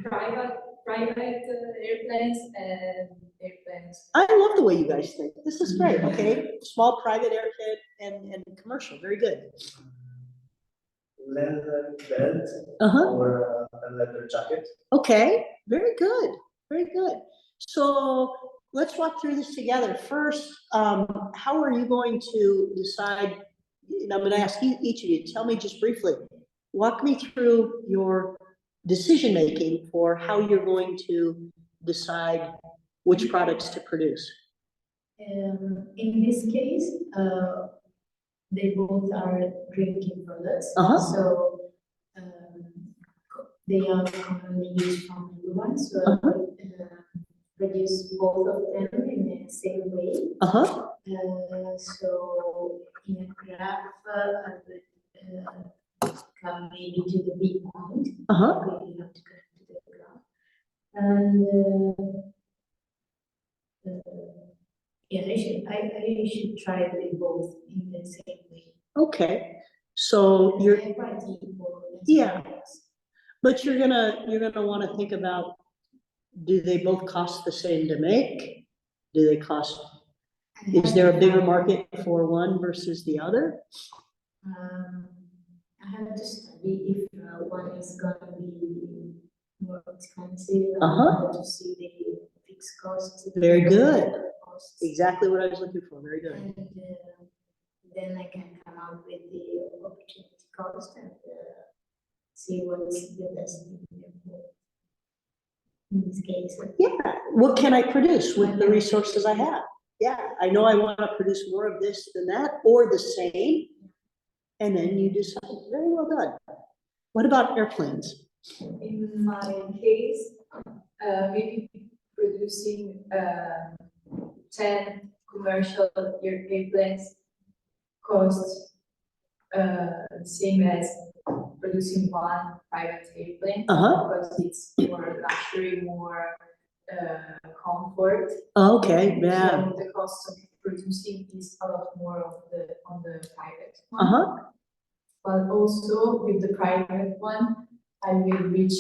private airplanes and airplanes. I love the way you guys think, this is great, okay, small private airplane and commercial, very good. Leather belt Uh-huh. or a leather jacket. Okay, very good, very good. So let's walk through this together. First, how are you going to decide? And I'm gonna ask each of you, tell me just briefly, walk me through your decision-making for how you're going to decide which products to produce. In this case, they both are drinking products. Uh-huh. So, they are commonly used from everyone, so I Uh-huh. would produce both of them in the same way. Uh-huh, So in a graph, I would come maybe to the big point. uh-huh, We have to connect to the graph. And yeah, I should try with both in the same way. okay. So you're, I have quite equal Yeah. experience. but you're gonna wanna think about, do they both cost the same to make? Do they cost, is there a bigger market for one versus the other? I have to study if one is gonna be more expensive. Uh-huh. I have to see the fixed costs. Very good. Costs. Exactly what I was looking for, very good. And then I can come up with the opportunity cost and see what's the best thing for in this case. Yeah, what can I produce with the resources I have? Yeah, I know I wanna produce more of this than that, or the same, and then you decide, very well done. What about airplanes? In my case, maybe producing 10 commercial airplanes costs same as producing one private airplane. Uh-huh. Because it's more luxury, more comfort. Okay, yeah, So the cost of producing is a lot more on the private one. uh-huh, But also with the private one, I will reach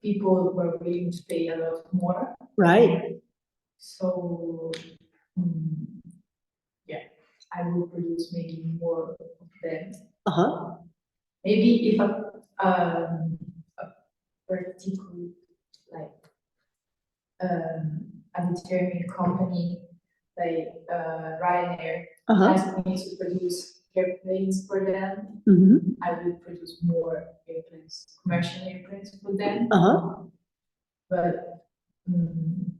people who are willing to pay a lot more. right, So, yeah, I will produce maybe more of them. uh-huh, Maybe if a particular, like, a determined company, like Ryanair, uh-huh, asked me to produce airplanes for them, mm-hmm, I will produce more airplanes, commercial airplanes for them. uh-huh, But in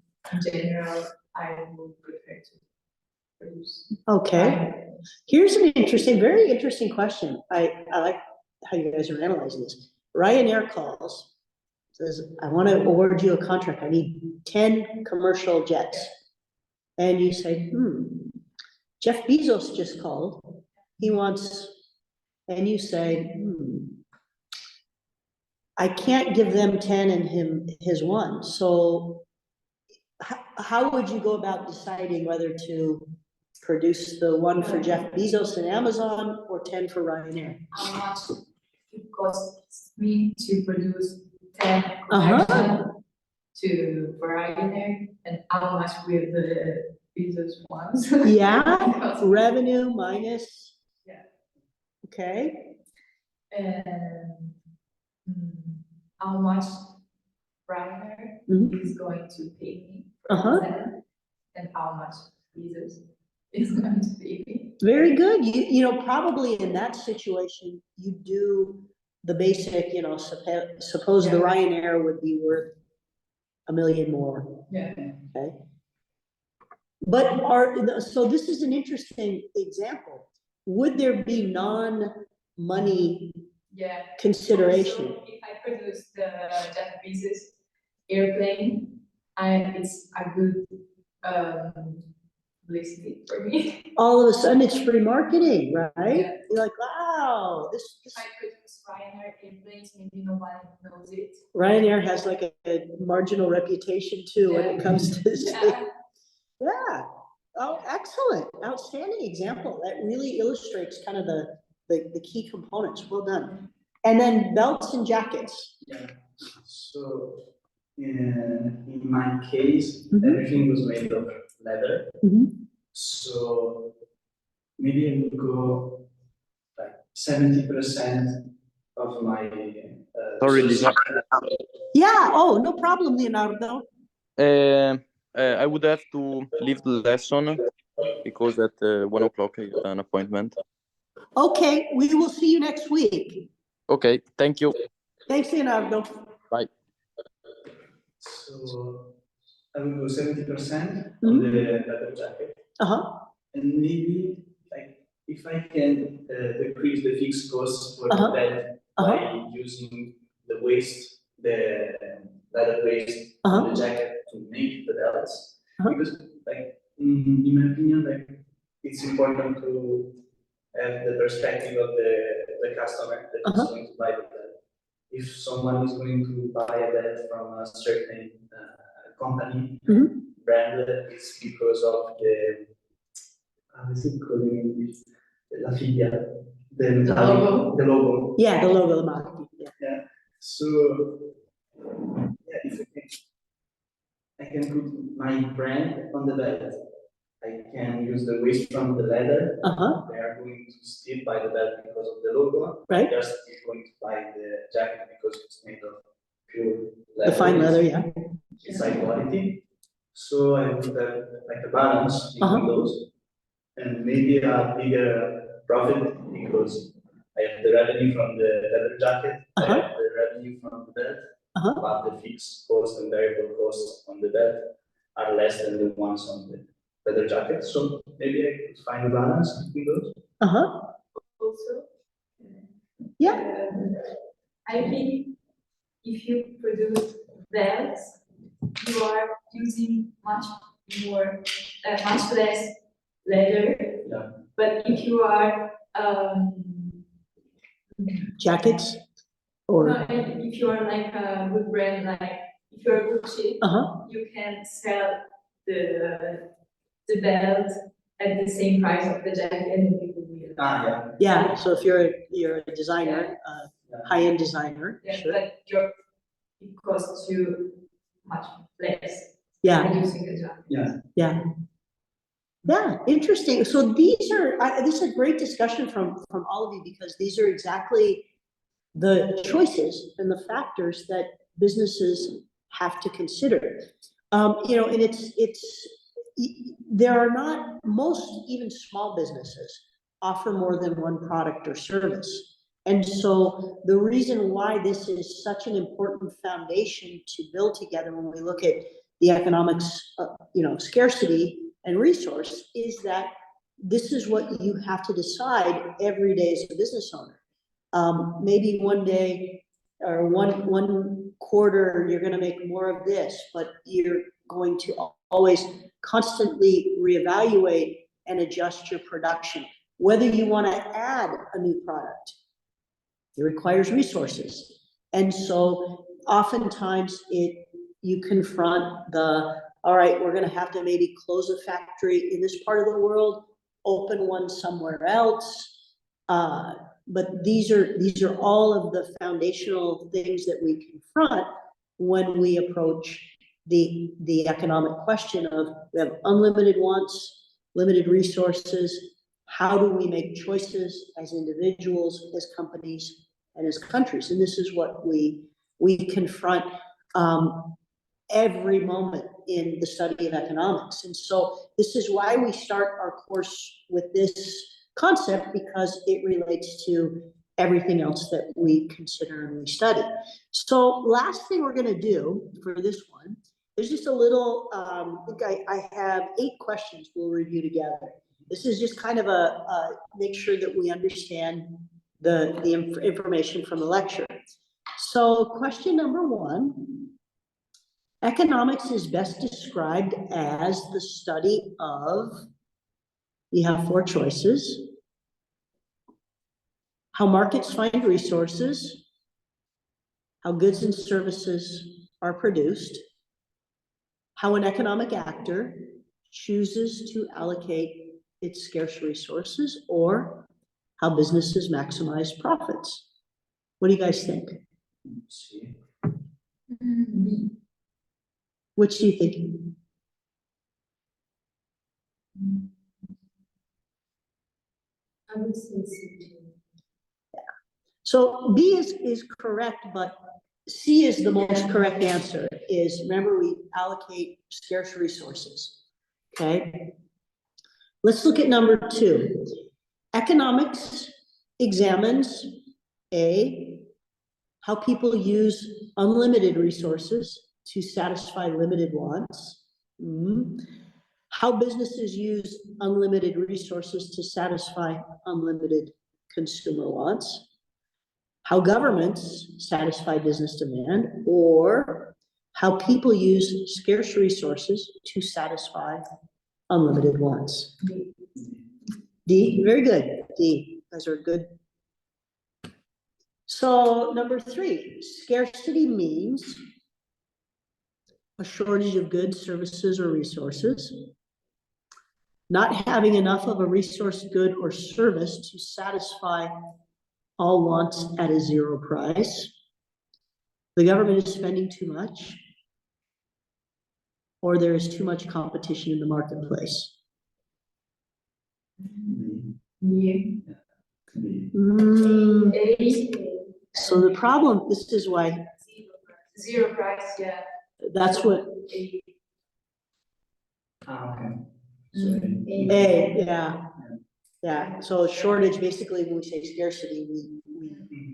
general, I would prefer to produce. okay. private. Here's an interesting, very interesting question. I like how you guys are analyzing this. Ryanair calls, says, I want to award you a contract. I need 10 commercial jets. And you say, Jeff Bezos just called. He wants, and you say, I can't give them 10 and him his one. So how would you go about deciding whether to produce the one for Jeff Bezos and Amazon or 10 for Ryanair? How much it costs me to produce 10 Uh-huh. commercial for Ryanair, and how much will the business ones? Yeah, revenue minus. Yeah. Okay, And how much Ryanair Mhm. is going to pay me for Uh-huh. them, and how much business is going to pay me. very good. You know, probably in that situation, you do the basic, you know, suppose the Yeah. Ryanair would be worth $1 million more, Yeah. okay? But so this is an interesting example. Would there be non-money Yeah. consideration? So if I produce the Japanese airplane, it's a good publicity for me. All of a sudden, it's free marketing, right? Yeah. You're like, wow, If I produce Ryanair airplanes, maybe nobody knows it. Ryanair has like a marginal reputation too when it comes to Yeah. yeah. Oh, excellent, outstanding example. That really illustrates kind of the key components. Well done. And then belts and jackets. Yeah, so in my case, Mhm. everything was made of leather. Mhm. So maybe I would go like 70% of my. Sorry, sourcing. Yeah, oh, no problem, Leonardo. I would have to leave the lesson because at 1 o'clock I have an appointment. Okay, we will see you next week. Okay, thank you. Thanks, Leonardo. Bye. So I would go 70% on the leather jacket. Uh-huh, And maybe like if I can decrease the fixed costs for Uh-huh. the bed by using the waist, the leather waist on the jacket to make the belts. Uh-huh. Because like in my opinion, like it's important to have the perspective of the customer that is going to buy the bed. If someone is going to buy a bed from a certain company, brand, it's because of the how is it called in English? La figlia, the logo. The logo. yeah, the logo, the marketing, yeah. Yeah. So yeah, if I can put my brand on the belt. I can use the waist from the leather. They are going to still buy the belt because of the logo. Right. They're still going to buy the jacket because it's made of pure leather. The fine leather, yeah. It's high quality. So I would have like a balance between those. And maybe a bigger profit because I have the revenue from the leather jacket, I have the revenue from the belt, but the fixed cost and variable costs on the belt are less than the ones on the leather jacket. So maybe I could find a balance between those. Also, Yeah. I think if you produce belts, you are using much less leather. Yeah. But if you are Jackets or if you are like a good brand, like if you're Gucci, you can sell the belt at the same price of the jacket and people will. yeah, so if you're a designer, high-end designer, Yeah, sure. but it costs you much less. Yeah. Producing a jacket. Yeah. Yeah, interesting. So these are, this is a great discussion from all of you because these are exactly the choices and the factors that businesses have to consider. You know, and there are not, most even small businesses offer more than one product or service. And so the reason why this is such an important foundation to build together when we look at the economics, you know, scarcity and resource is that this is what you have to decide every day as a business owner. Maybe one day or one quarter, you're gonna make more of this, but you're going to always constantly reevaluate and adjust your production. Whether you wanna add a new product, it requires resources. And so oftentimes you confront all right, we're gonna have to maybe close a factory in this part of the world, open one somewhere else. But these are all of the foundational things that we confront when we approach the economic question of we have unlimited wants, limited resources. How do we make choices as individuals, as companies, and as countries? And this is what we confront every moment in the study of economics. And so this is why we start our course with this concept, because it relates to everything else that we consider and we study. So last thing we're going to do for this one there's just a little, I think I have 8 questions we'll review together. This is just kind of make sure that we understand the information from the lecture. So question number 1, economics is best described as the study of, you have 4 choices. How markets find resources, how goods and services are produced, how an economic actor chooses to allocate its scarce resources, or how businesses maximize profits. What do you guys think? See. B. Which do you think? I would say C too. So B is correct, but C is the most correct answer, is remember we allocate scarce resources, okay? Let's look at number 2. Economics examines A, how people use unlimited resources to satisfy limited wants. How businesses use unlimited resources to satisfy unlimited consumer wants. How governments satisfy business demand, or how people use scarce resources to satisfy unlimited wants. D, very good. D, those are good. So number 3, scarcity means a shortage of goods, services, or resources. Not having enough of a resource, good, or service to satisfy all wants at a 0 price. The government is spending too much, or there is too much competition in the marketplace. B. A. So the problem, this is why, 0 price, yeah. that's what, A. Okay. A, yeah. Yeah, so shortage, basically, when we say scarcity,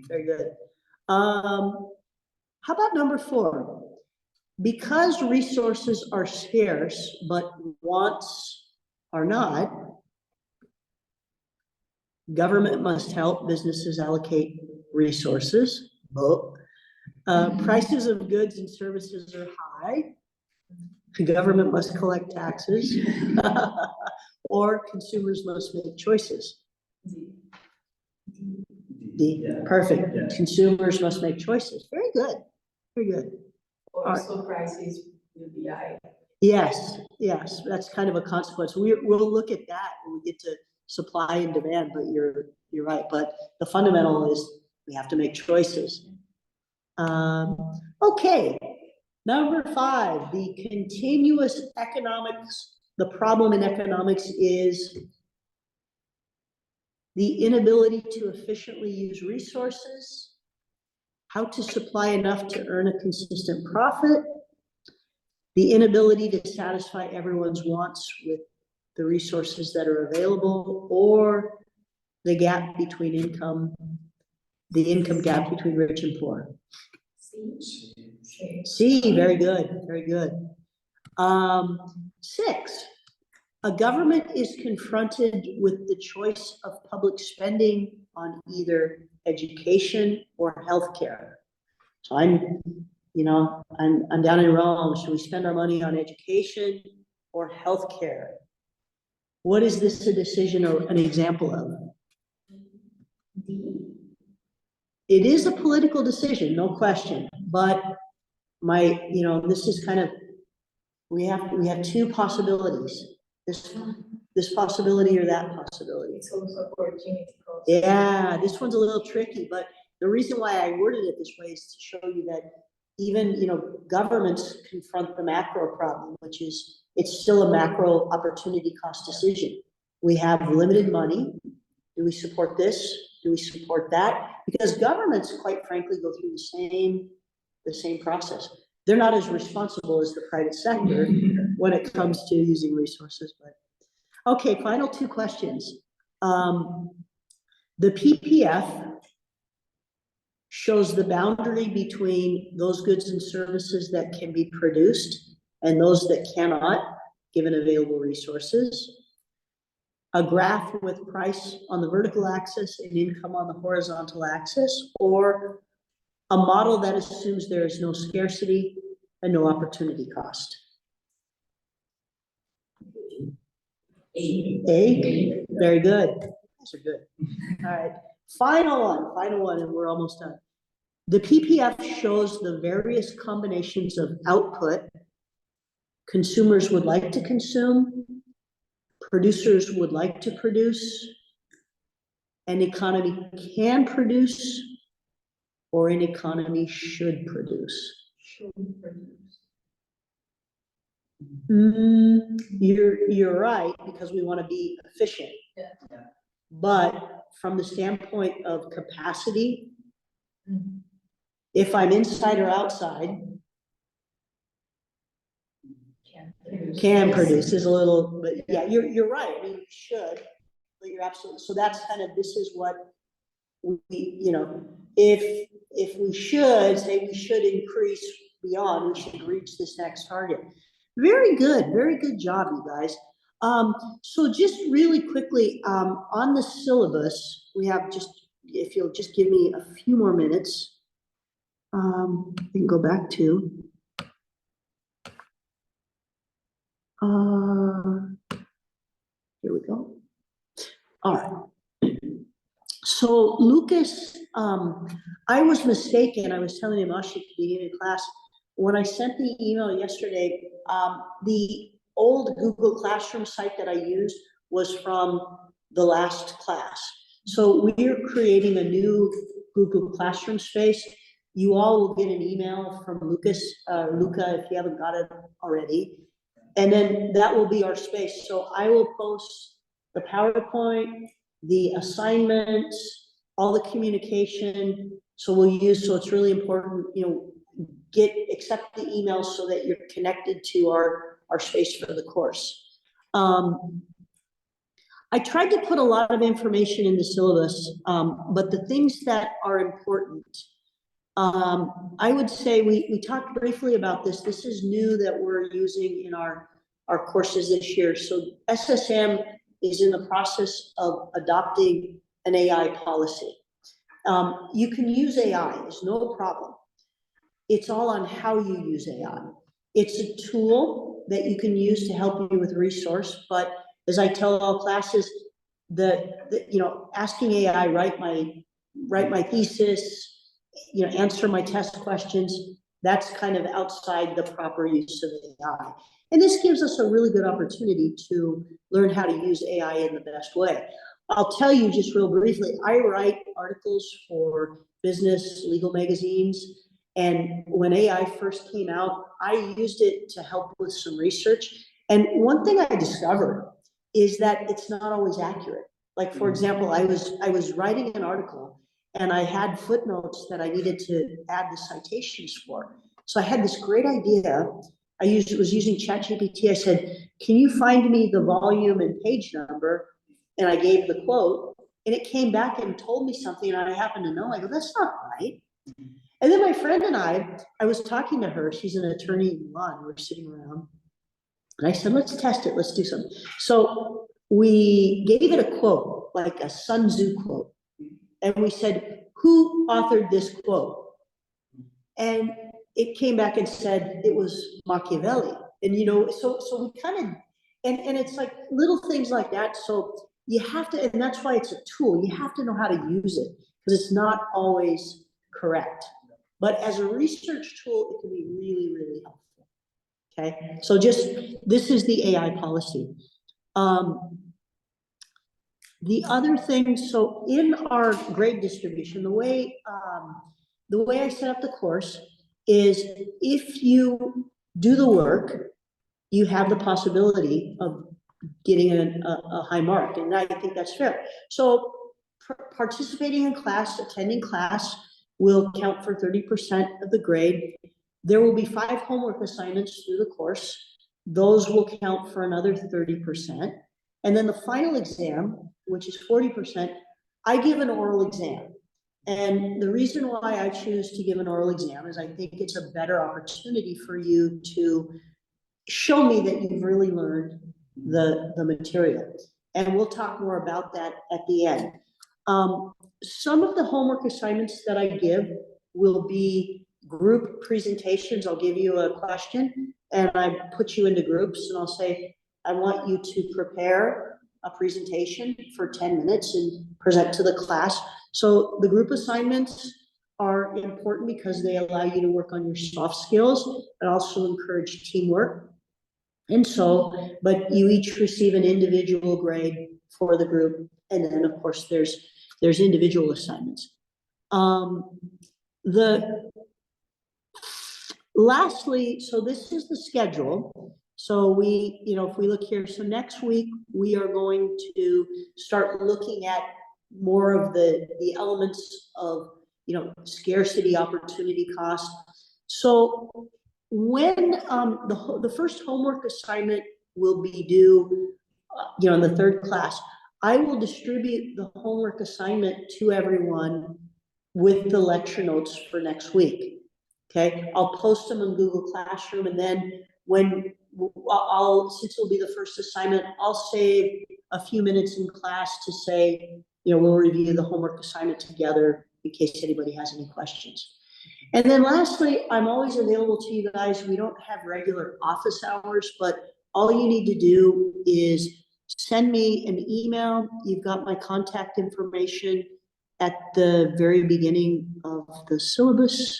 very good. How about number 4? Because resources are scarce, but wants are not, government must help businesses allocate resources. Prices of goods and services are high. The government must collect taxes. Or consumers must make choices. D, perfect. Yeah. Consumers must make choices. Very good, very good. Also prices will be high. Yes, yes, that's kind of a consequence. We'll look at that when we get to supply and demand, but you're right. But the fundamental is we have to make choices. Okay, number 5, the continuous economics. The problem in economics is the inability to efficiently use resources, how to supply enough to earn a consistent profit, the inability to satisfy everyone's wants with the resources that are available, or the gap between income, the income gap between rich and poor. C, very good, very good. 6, a government is confronted with the choice of public spending on either education or healthcare. So I'm down in Rome. Should we spend our money on education or healthcare? What is this a decision or an example of? It is a political decision, no question, but this is kind of, we have 2 possibilities. This possibility or that possibility. It's also opportunity cost. Yeah, this one's a little tricky, but the reason why I worded it this way is to show you that even, governments confront the macro problem, which is, it's still a macro opportunity cost decision. We have limited money. Do we support this? Do we support that? Because governments, quite frankly, go through the same process. They're not as responsible as the private sector when it comes to using resources, but okay, final 2 questions. The PPF shows the boundary between those goods and services that can be produced and those that cannot, given available resources. A graph with price on the vertical axis and income on the horizontal axis, or a model that assumes there is no scarcity and no opportunity cost. A, very good. Those are good. All right, final one, and we're almost done. The PPF shows the various combinations of output consumers would like to consume, producers would like to produce, an economy can produce, or an economy should produce. You're right, because we want to be efficient. Yeah. But from the standpoint of capacity, if I'm inside or outside, can produce is a little, but yeah, you're right. I mean, you should, but you're absolutely, so that's kind of, this is what we, if we should say we should increase beyond, we should reach this next target. Very good job, you guys. So just really quickly, on the syllabus, we have just, if you'll just give me a few more minutes, we can go back to, here we go. All right. So Lucas, I was mistaken. I was telling him Ashi at the beginning of class, when I sent the email yesterday, the old Google Classroom site that I used was from the last class. So we're creating a new Google Classroom space. You all will get an email from Lucas, Luca, if you haven't got it already. And then that will be our space. So I will post the PowerPoint, the assignments, all the communication. So it's really important, accept the emails so that you're connected to our space for the course. I tried to put a lot of information in the syllabus, but the things that are important, I would say we talked briefly about this. This is new that we're using in our courses this year. So SSM is in the process of adopting an AI policy. You can use AI, there's no problem. It's all on how you use AI. It's a tool that you can use to help you with resource, but as I tell all classes, asking AI, write my thesis, answer my test questions, that's kind of outside the proper use of AI. And this gives us a really good opportunity to learn how to use AI in the best way. I'll tell you just real briefly, I write articles for business, legal magazines, and when AI first came out, I used it to help with some research. And one thing I discovered is that it's not always accurate. Like, for example, I was writing an article and I had footnotes that I needed to add the citations for. So I had this great idea. Was using ChatGPT. I said, can you find me the volume and page number? And I gave the quote, and it came back and told me something, and I happened to know. I go, that's not right. And then my friend and I was talking to her. She's an attorney in Milan. We were sitting around, and I said, let's test it. Let's do something. So we gave it a quote, like a Sun Tzu quote. And we said, who authored this quote? And it came back and said it was Machiavelli. And, so we kind of, and it's like little things like that. So you have to, and that's why it's a tool. You have to know how to use it because it's not always correct. But as a research tool, it can be really, really helpful. Okay. So this is the AI policy. The other thing, so in our grade distribution, the way I set up the course is if you do the work, you have the possibility of getting a high mark, and I think that's fair. So participating in class, attending class will count for 30% of the grade. There will be 5 homework assignments through the course. Those will count for another 30%. And then the final exam, which is 40%, I give an oral exam. And the reason why I choose to give an oral exam is I think it's a better opportunity for you to show me that you've really learned the material. And we'll talk more about that at the end. Some of the homework assignments that I give will be group presentations. I'll give you a question and I put you into groups and I'll say, I want you to prepare a presentation for 10 minutes and present to the class. So the group assignments are important because they allow you to work on your soft skills and also encourage teamwork. And so, but you each receive an individual grade for the group. And then of course there's individual assignments. Lastly, so this is the schedule. So we, if we look here, so next week we are going to start looking at more of the elements of, scarcity, opportunity cost. So when the first homework assignment will be due, in the third class, I will distribute the homework assignment to everyone with the lecture notes for next week. Okay, I'll post them in Google Classroom, and then when since it'll be the first assignment, I'll save a few minutes in class to say, we'll review the homework assignment together in case anybody has any questions. And then lastly, I'm always available to you guys. We don't have regular office hours, but all you need to do is send me an email. You've got my contact information at the very beginning of the syllabus.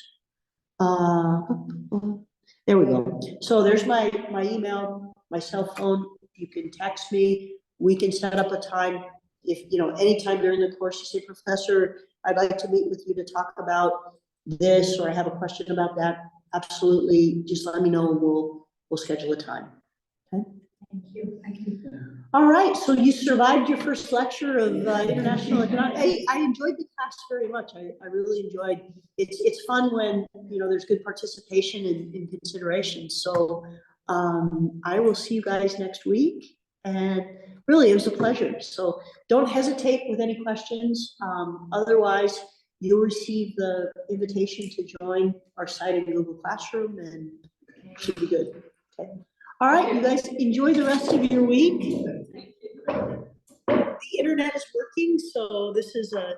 There we go. So there's my email, my cell phone. You can text me. We can set up a time. If, anytime during the course you say, Professor, I'd like to meet with you to talk about this, or I have a question about that. Absolutely. Just let me know and we'll schedule a time. Okay. Thank you. Thank you. All right, so you survived your first lecture of international economics. I enjoyed the class very much. I really enjoyed. It's fun when there's good participation and consideration. So I will see you guys next week, and really it was a pleasure. So don't hesitate with any questions. Otherwise, you'll receive the invitation to join our site in Google Classroom, and it should be good. Okay. All right, you guys enjoy the rest of your week. The internet is working, so this is a